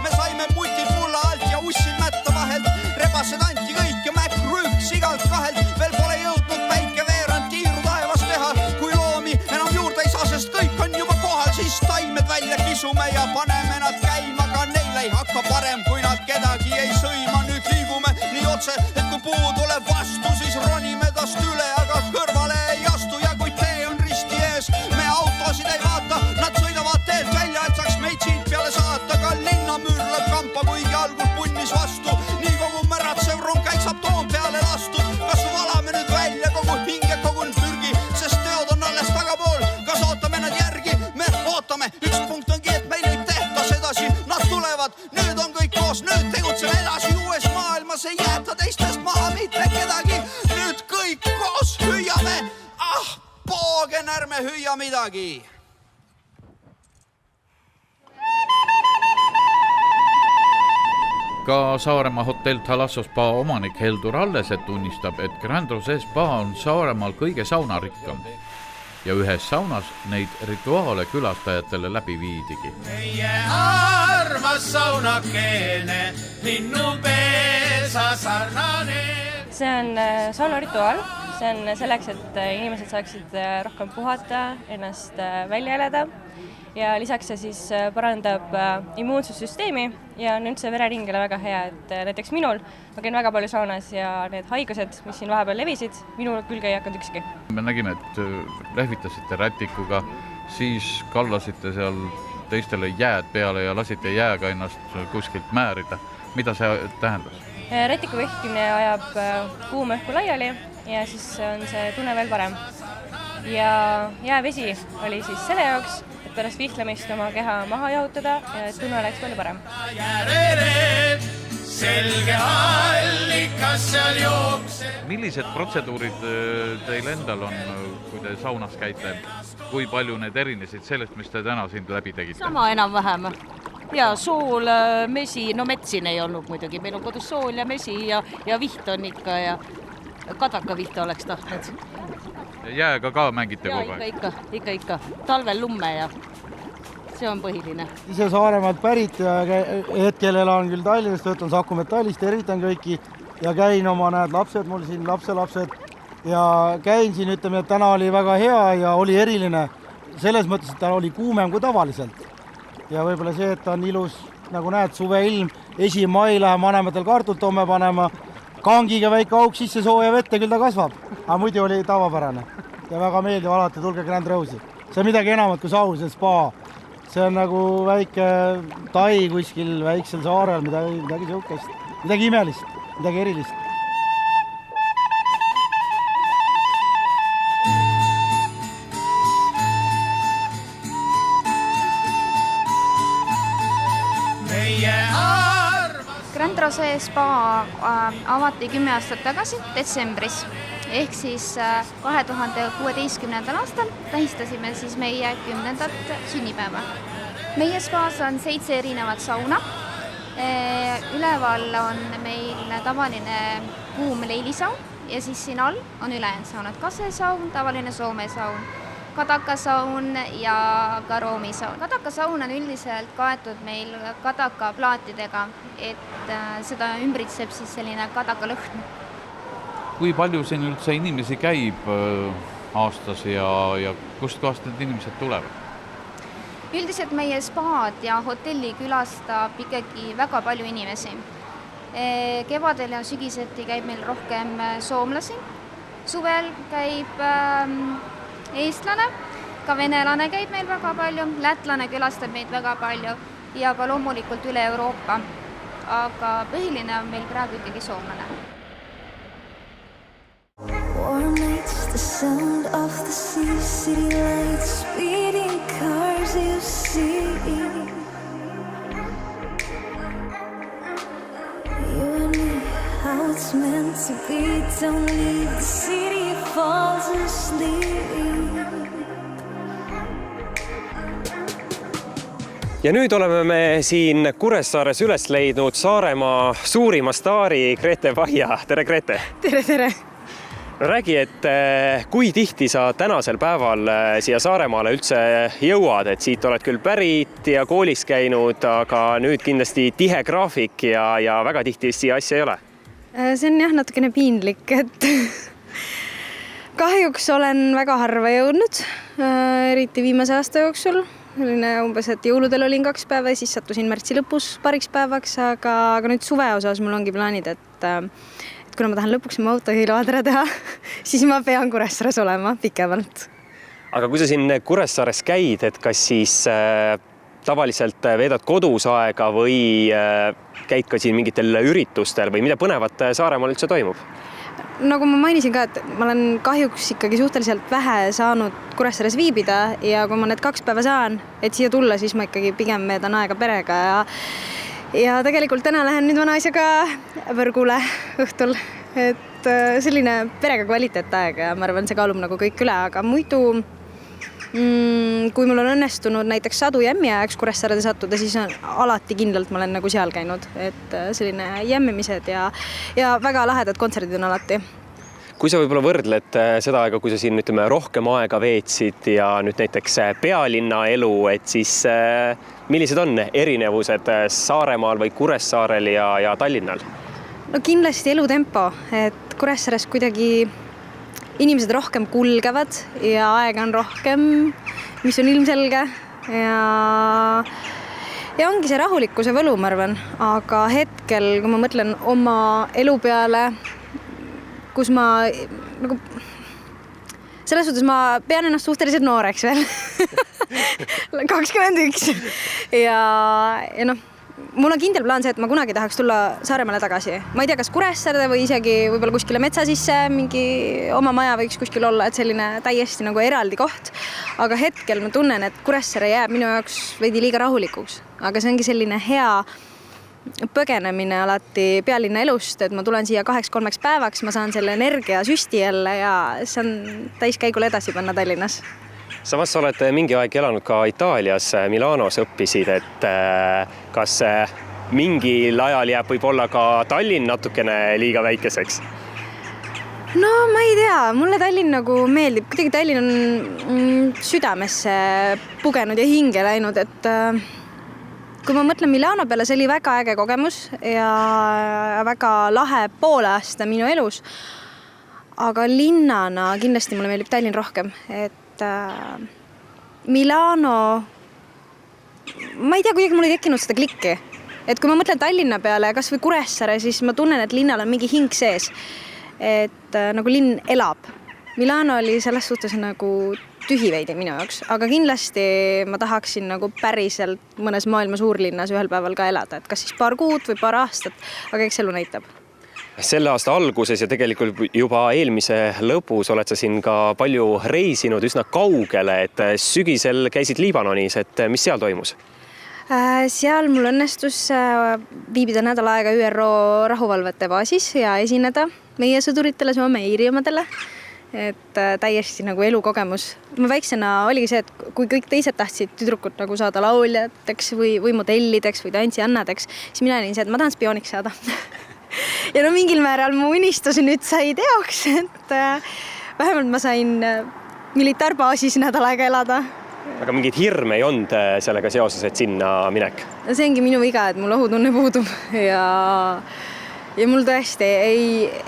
Me saime mutid mulla alt ja ussid mätta vahelt. Rebased anti kõik ja mäkk rüüks igalt 2. Veel pole jõudnud päike veerand tiiru taevas teha. Kui loomi enam juurde ei saa, sest kõik on juba kohal, siis taimed välja kisume ja paneme nad käima. Ka neil ei hakka parem, kui nad kedagi ei sõima. Nüüd liigume nii otse, et kui puu tuleb vastu, siis ronime tast üle, aga kõrvale ei astu. Ja kui tee on risti ees, me autosid ei vaata. Nad sõidavad teelt välja, et saaks meid siit peale saata. Ka linnamüür lööb kampa, kuigi algus punnis vastu. Nii kogu märatsev rong käiksab Toompeale lastud. Kas valame nüüd välja kogu hinge, kogu pürgi, sest teod on alles tagapool. Kas ootame nad järgi? Me ootame. Üks punkt ongi, et meil ei tehta sedasi. Nad tulevad, nüüd on kõik koos, nüüd tegutseme edasi. Uues maailmas ei jäeta teistest maha mitte kedagi. Nüüd kõik koos hüüame. Ah, poogen, ärme hüüa midagi. Ka Saaremaa hotell Thalasso spa omanik Heldur Alleset tunnistab, et Grand Rose spa on Saaremaal kõige saunarikkam. Ja ühes saunas neid rituaale külastajatele läbi viidigi. Meie armas saunakene, linnupesa sarnane. See on saunarituaal. See on selleks, et inimesed saaksid rohkem puhata, ennast välja elada. Ja lisaks see siis parandab immuunsussüsteemi ja on üldse vereringele väga hea, et näiteks minul, ma käin väga palju saunas ja need haigused, mis siin vahepeal levisid, minul külge ei hakanud ükski. Me nägime, et lehvitasite rätikuga, siis kallasite seal teistele jääd peale ja lasite jääga ennast kuskilt määrida. Mida see tähendas? Rätiku vehkimine ajab kuuma õhku laiali ja siis on see tunne veel parem. Ja jäävesi oli siis selle jaoks, et pärast vihklemist oma keha maha jahutada ja tunne oleks palju parem. selge allikas seal jookseb. Millised protseduurid teil endal on, kui te saunas käite? Kui palju need erinesid sellest, mis te täna siin läbi tegite? Sama enam-vähem. Ja sool, mesi, no mets siin ei olnud muidugi. Meil on kodus sool ja mesi ja viht on ikka ja kadakaviht oleks tahtnud. Jääga ka mängite kogu aeg? Ikka. Talvel lumme ja see on põhiline. Ise Saaremaalt pärit ja hetkel elan küll Tallinnast, töötan Saku Metallist, tervitan kõiki ja käin oma lapsed, mul siin lapselapsed ja käin siin, ütleme, et täna oli väga hea ja oli eriline. Selles mõttes, et ta oli kuumem kui tavaliselt. Ja võib-olla see, et ta on ilus, nagu näed, suveilm, 1. mai läheb vanematel kartultomme panema, kangiga väike auk sisse sooja vette, küll ta kasvab. Aga muidu oli tavapärane ja väga meeldiv alati, tulge Grand Rose'i. See on midagi enamat kui saun, see spa. See on nagu väike tai kuskil väiksel saarel, midagi sihukest, midagi imelist, midagi erilist. Grand Rose spa avati 10 aastat tagasi detsembris ehk siis 2016. aastal tähistasime siis meie 10. sünnipäeva. Meie spaas on 7 erinevat sauna. Üleval on meil tavaline kuum leilisaun ja siis siin all on ülejäänud saunad. Kasesaun, tavaline soomesaun, kadakasaun ja ka roomisaun. Kadakasaun on üldiselt kaetud meil kadakaplaatidega, et seda ümbritseb siis selline kadakalõhn. Kui palju siin üldse inimesi käib aastas ja kust kohast need inimesed tulevad? Üldiselt meie spaad ja hotelli külastab ikkagi väga palju inimesi. Kevadel ja sügiseti käib meil rohkem soomlasi. Suvel käib eestlane, ka venelane käib meil väga palju, lätlane külastab meid väga palju ja ka loomulikult üle Euroopa. Aga põhiline on meil praegu ikkagi soomlane. Warm nights, the sound of the sea, city lights, speeding cars you see. You and me, how it's meant to be, don't leave the city, falls asleep. Ja nüüd oleme me siin Kuressaares üles leidnud Saaremaa suurima staari Grete Vaia. Tere, Grete! Tere! No räägi, et kui tihti sa tänasel päeval siia Saaremaale üldse jõuad, et siit oled küll pärit ja koolis käinud, aga nüüd kindlasti tihe graafik ja väga tihti siia asja ei ole? See on jah natukene piinlik, et kahjuks olen väga harva jõudnud, eriti viimase aasta jooksul. Umbes, et jõuludel olin 2 päeva ja siis sattusin märtsi lõpus pariks päevaks, aga nüüd suve osas mul ongi plaanid, et kuna ma tahan lõpuks oma autohiiload ära teha, siis ma pean Kuressaares olema pikemalt. Aga kui sa siin Kuressaares käid, et kas siis tavaliselt veedad kodus aega või käid ka siin mingitel üritustel või mida põnevat Saaremaal üldse toimub? Nagu ma mainisin ka, et ma olen kahjuks ikkagi suhteliselt vähe saanud Kuressaares viibida ja kui ma need 2 päeva saan, et siia tulla, siis ma ikkagi pigem veedan aega perega ja tegelikult täna lähen nüüd vanaisaga võrgule õhtul, et selline perega kvaliteetaeg ja ma arvan, see kaalub nagu kõik üle, aga muidu kui mul on õnnestunud näiteks Sadu jämmi ajaks Kuressaarde sattuda, siis on alati kindlalt ma olen nagu seal käinud, et selline jämmimised ja väga lahedad kontserdid on alati. Kui sa võib-olla võrdled seda aega, kui sa siin rohkem aega veetsid ja nüüd näiteks pealinna elu, et siis millised on erinevused Saaremaal või Kuressaarel ja Tallinnal? No kindlasti elutempo, et Kuressaares kuidagi inimesed rohkem kulgevad ja aega on rohkem, mis on ilmselge ja ongi see rahulikkuse võlu, ma arvan, aga hetkel, kui ma mõtlen oma elu peale, kus ma nagu selles suhtes ma pean ennast suhteliselt nooreks veel 21 ja noh, mul on kindel plaan see, et ma kunagi tahaks tulla Saaremaale tagasi. Ma ei tea, kas Kuressaarde või isegi võib-olla kuskile metsa sisse, mingi oma maja võiks kuskil olla, et selline täiesti nagu eraldi koht. Aga hetkel ma tunnen, et Kuressaare jääb minu jaoks veidi liiga rahulikuks. Aga see ongi selline hea põgenemine alati pealinna elust, et ma tulen siia 2-3 päevaks, ma saan selle energia süsti jälle ja see on täiskäigul edasi panna Tallinnas. Samas sa oled mingi aeg elanud ka Itaalias, Milanos õppisid, et kas mingil ajal jääb võib-olla ka Tallinn natukene liiga väikeseks? No ma ei tea, mulle Tallinn nagu meeldib, kuidagi Tallinn on südamesse pugenud ja hinge läinud, et kui ma mõtlen Milano peale, see oli väga äge kogemus ja väga lahe poole aasta minu elus. Aga linnana kindlasti mulle meeldib Tallinn rohkem, et Milano, ma ei tea, kuidagi mul ei tekkinud seda klikki. Et kui ma mõtlen Tallinna peale, kas või Kuressaare, siis ma tunnen, et linnal on mingi hing sees. Et nagu linn elab. Milano oli selles suhtes nagu tühi veidi minu jaoks, aga kindlasti ma tahaksin nagu päriselt mõnes maailma suurlinnas ühel päeval ka elada, et kas siis paar kuud või paar aastat, aga eks elu näitab. Selle aasta alguses ja tegelikult juba eelmise lõpus oled sa siin ka palju reisinud üsna kaugele, et sügisel käisid Liibanonis, et mis seal toimus? Seal mul õnnestus viibida nädal aega ÜRO rahuvalvete baasis ja esineda meie sõduritele, Meiri omadele, et täiesti nagu elukogemus. Ma väiksena oligi see, et kui kõik teised tahtsid tüdrukut nagu saada lauljateks või modellideks või tantsiannadeks, siis mina olin see, et ma tahan spiooniks saada. Ja no mingil määral mu unistus nüüd sai teoks, et vähemalt ma sain militaarbaasis nädal aega elada. Aga mingid hirme ei olnud sellega seoses, et sinna minek? See ongi minu viga, et mul ohutunne puudub ja mul tõesti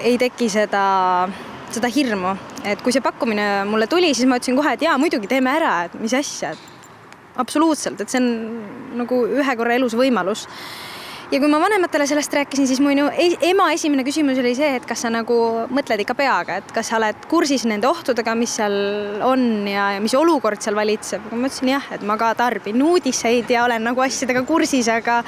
ei teki seda hirmu. Et kui see pakkumine mulle tuli, siis ma ütlesin kohe, et jaa, muidugi teeme ära, et mis asja. Absoluutselt, et see on nagu ühe korra elus võimalus. Ja kui ma vanematele sellest rääkisin, siis mu ema esimene küsimus oli see, et kas sa nagu mõtled ikka peaga, et kas sa oled kursis nende ohtudega, mis seal on ja mis olukord seal valitseb. Ma ütlesin jah, et ma ka tarbin uudiseid ja olen nagu asjadega kursis, aga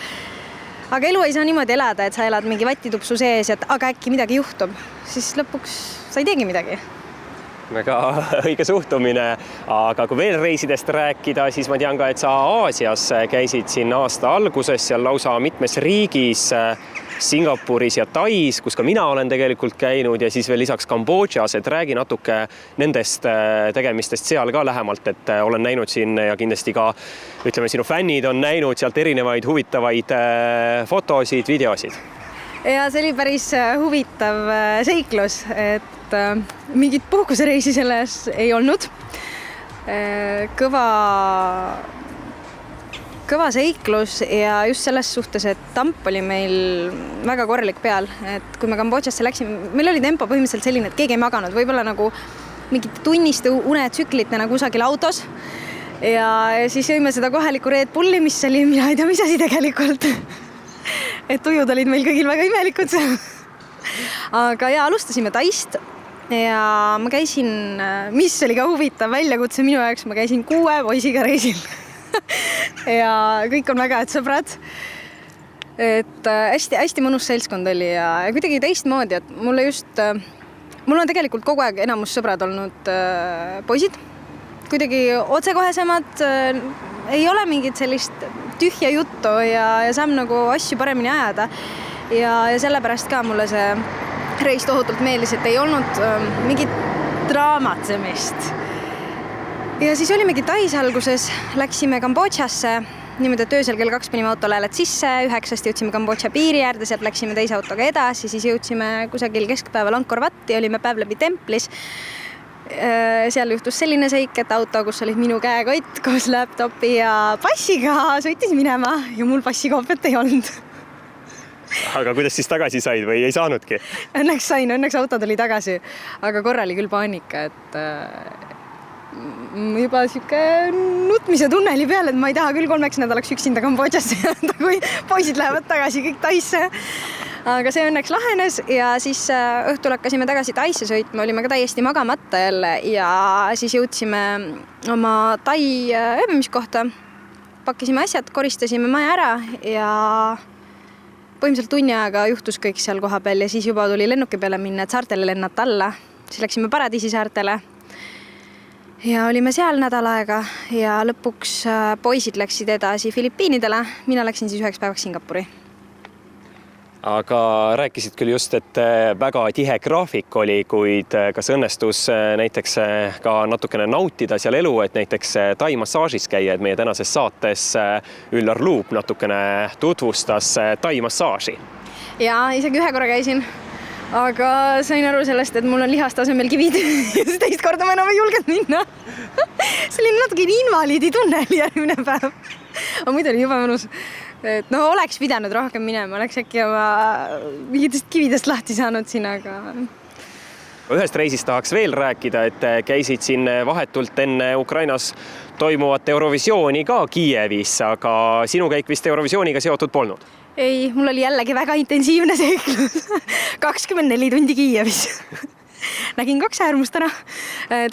elu ei saa niimoodi elada, et sa elad mingi vatitupsu sees, et aga äkki midagi juhtub. Siis lõpuks sa ei teegi midagi. Väga õige suhtumine, aga kui veel reisidest rääkida, siis ma tean ka, et sa Aasias käisid siin aasta alguses seal lausa mitmes riigis, Singapuris ja Tais, kus ka mina olen tegelikult käinud ja siis veel lisaks Kambodžas, et räägi natuke nendest tegemistest seal ka lähemalt, et olen näinud siin ja kindlasti ka, ütleme, sinu fännid on näinud sealt erinevaid huvitavaid fotosid, videosid. Ja see oli päris huvitav seiklus, et mingit puhkusereisi selles ei olnud. Kõva seiklus ja just selles suhtes, et tamp oli meil väga korralik peal, et kui me Kambodžasse läksime, meil oli tempo põhimõtteliselt selline, et keegi ei maganud, võib-olla nagu mingite tunniste unetsüklitena kusagil autos ja siis jõime seda kohalikku Red Bulli, mis oli, mina ei tea, mis asi tegelikult. Et tujud olid meil kõigil väga imelikud. Aga ja alustasime Taist ja ma käisin, mis oli ka huvitav väljakutse minu jaoks, ma käisin 6 poisiga reisil. Ja kõik on väga head sõbrad. Et hästi mõnus seltskond oli ja kuidagi teistmoodi, et mul on tegelikult kogu aeg enamus sõbrad olnud poisid. Kuidagi otsekohesemad, ei ole mingit sellist tühja juttu ja saab nagu asju paremini ajada. Ja sellepärast ka mulle see reis tohutult meeldis, et ei olnud mingit draamatsemist. Ja siis olimegi Tais alguses, läksime Kambodžasse, niimoodi, et öösel kell 2 panime autole hääled sisse, 9 jõudsime Kambodža piiri äärde, sealt läksime teise autoga edasi, siis jõudsime kusagil keskpäeval Angkor Vati, olime päev läbi templis. Seal juhtus selline seik, et auto, kus olid minu käekott koos laptopi ja passiga, sõitis minema ja mul passikoopiat ei olnud. Aga kuidas siis tagasi said või ei saanudki? Õnneks auto tuli tagasi, aga korra oli küll paanika, et juba siuke nutmise tunneli peal, et ma ei taha küll 3 nädalaks üksinda Kambodžasse jääda, kui poisid lähevad tagasi kõik Taisse. Aga see õnneks lahenes ja siis õhtul hakkasime tagasi Taisse sõitma, olime ka täiesti magamata jälle ja siis jõudsime oma Tai ööbimiskohta, pakkisime asjad, koristasime maja ära ja põhimõtteliselt tunni aega juhtus kõik seal koha peal ja siis juba tuli lennuki peale minna, et saartele lennata alla. Siis läksime Paradiisi saartele ja olime seal nädal aega ja lõpuks poisid läksid edasi Filipiinidele, mina läksin siis 1 päevaks Singapuri. aga rääkisid küll just, et väga tihe graafik oli, kuid kas õnnestus näiteks ka natukene nautida seal elu, et näiteks tai massaažis käia, et meie tänases saates Üllar Luup natukene tutvustas tai massaaži. Ja isegi ühe korra käisin, aga sain aru sellest, et mul on lihaste asemel kivid ja teist korda ma enam ei julgenud minna. See oli natuke invaliidi tunne järgmine päev. Aga muidu oli juba mõnus. Et oleks pidanud rohkem minema, oleks äkki oma mingitest kividest lahti saanud siin, aga... Ühest reisist tahaks veel rääkida, et käisid siin vahetult enne Ukrainas toimuvat Eurovisiooni ka Kiievis, aga sinu käik vist Eurovisiooniga seotud polnud? Ei, mul oli jällegi väga intensiivne seiklus. 24 tundi Kiievis. Nägin 2 äärmust täna.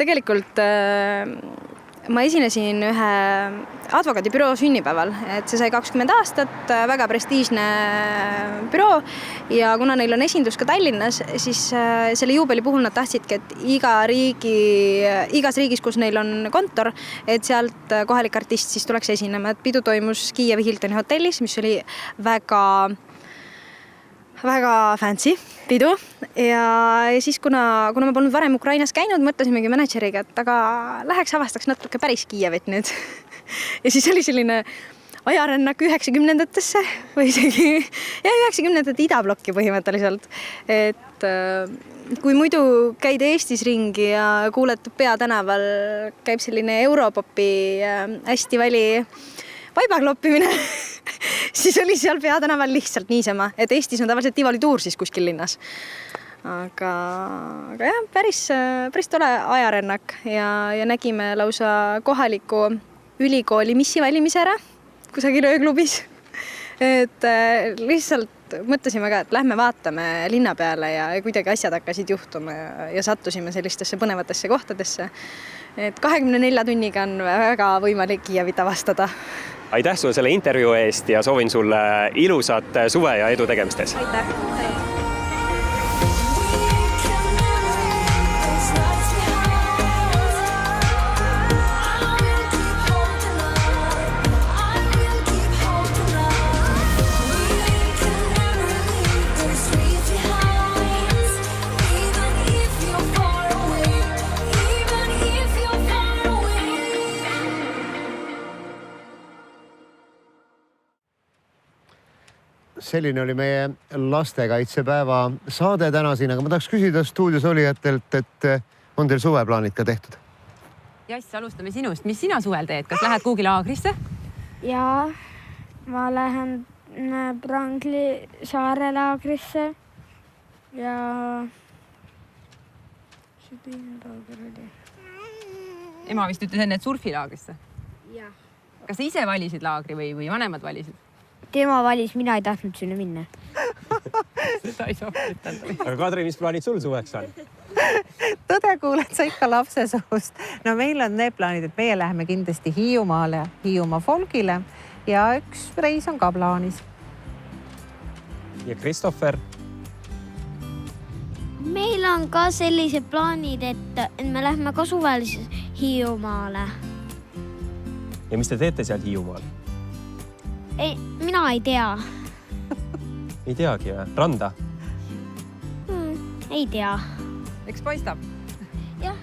Tegelikult... Ma esinesin ühe advokaadibüroo sünnipäeval, et see sai 20 aastat, väga prestiižne büroo ja kuna neil on esindus ka Tallinnas, siis selle juubeli puhul nad tahtsidki, et igas riigis, kus neil on kontor, et sealt kohalik artist siis tuleks esinema. Et pidu toimus Kiievi Hiltoni hotellis, mis oli väga fancy pidu ja siis kuna ma polnud varem Ukrainas käinud, mõtlesimegi manažeriga, et aga läheks avastaks natuke päris Kiievit nüüd. Ja siis oli selline ajarännak 90-ndatesse või isegi 90-ndate idablokki põhimõtteliselt. Et kui muidu käid Eestis ringi ja kuuled peatänaval, käib selline Europopi hästi väli vaibakloppimine, siis oli seal peatänaval lihtsalt niisama, et Eestis on tavaliselt Tivoli tuur siis kuskil linnas. Aga jah, päris tole ajarännak ja nägime lausa kohaliku ülikooli missivalimise ära kusagil ööklubis. Et lihtsalt mõtlesime ka, et lähme vaatame linna peale ja kuidagi asjad hakkasid juhtuma ja sattusime sellistesse põnevatesse kohtadesse. Et 24 tunniga on väga võimalik Kiievit avastada. Aitäh sulle selle intervjuu eest ja soovin sulle ilusat suve ja edu tegemistes. Aitäh! Selline oli meie lastekaitsepäeva saade täna siin, aga ma tahaks küsida stuudios olijatelt, et on teil suveplaanid ka tehtud? Jass, alustame sinust. Mis sina suvel teed? Kas lähed kuhugi laagrisse? Jaa, ma lähen Prangli saare laagrisse ja... Ema vist ütles enne, et surfilaagrisse? Jah. Kas sa ise valisid laagri või vanemad valisid? Tema valis, mina ei tahtnud sinna minna. Seda ei soovitanud. Aga Kadri, mis plaanid sul suveks on? Tõde kuuled sa ikka lapse suust. No meil on need plaanid, et meie läheme kindlasti Hiiumaale, Hiiumaa folgile ja üks reis on ka plaanis. Ja Kristoffer? Meil on ka sellised plaanid, et me lähme ka suvel Hiiumaale. Ja mis te teete seal Hiiumaal? Ei, mina ei tea. Ei teagi, või? Randa? Ei tea. Eks paistab? Jah.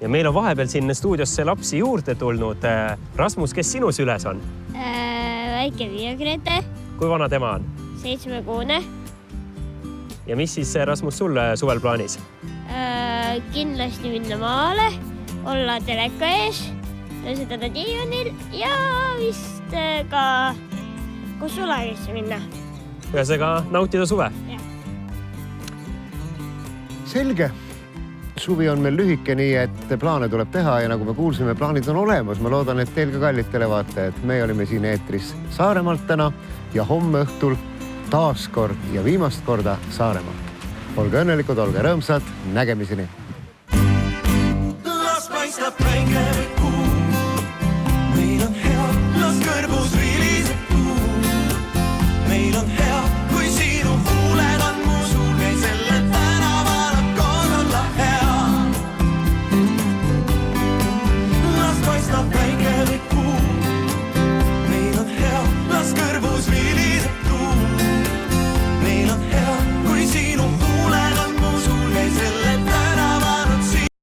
Ja meil on vahepeal siin stuudiosse lapsi juurde tulnud. Rasmus, kes sinu süles on? Väike 50. Kui vana tema on? 7-kuune. Ja mis siis Rasmus sul suvel plaanis? Kindlasti minna maale, olla teleka ees, tõsitada diivanil ja vist ka kus sulagisse minna. Ühesega nautida suve. Selge. Suvi on meil lühike, nii et plaane tuleb teha ja nagu me kuulsime, plaanid on olemas. Ma loodan, et teil ka kallid televaatajad. Me olime siin eetris Saaremaalt täna ja homme õhtul taas kord ja viimast korda Saaremaalt. Olge õnnelikud, olge rõõmsad, nägemiseni!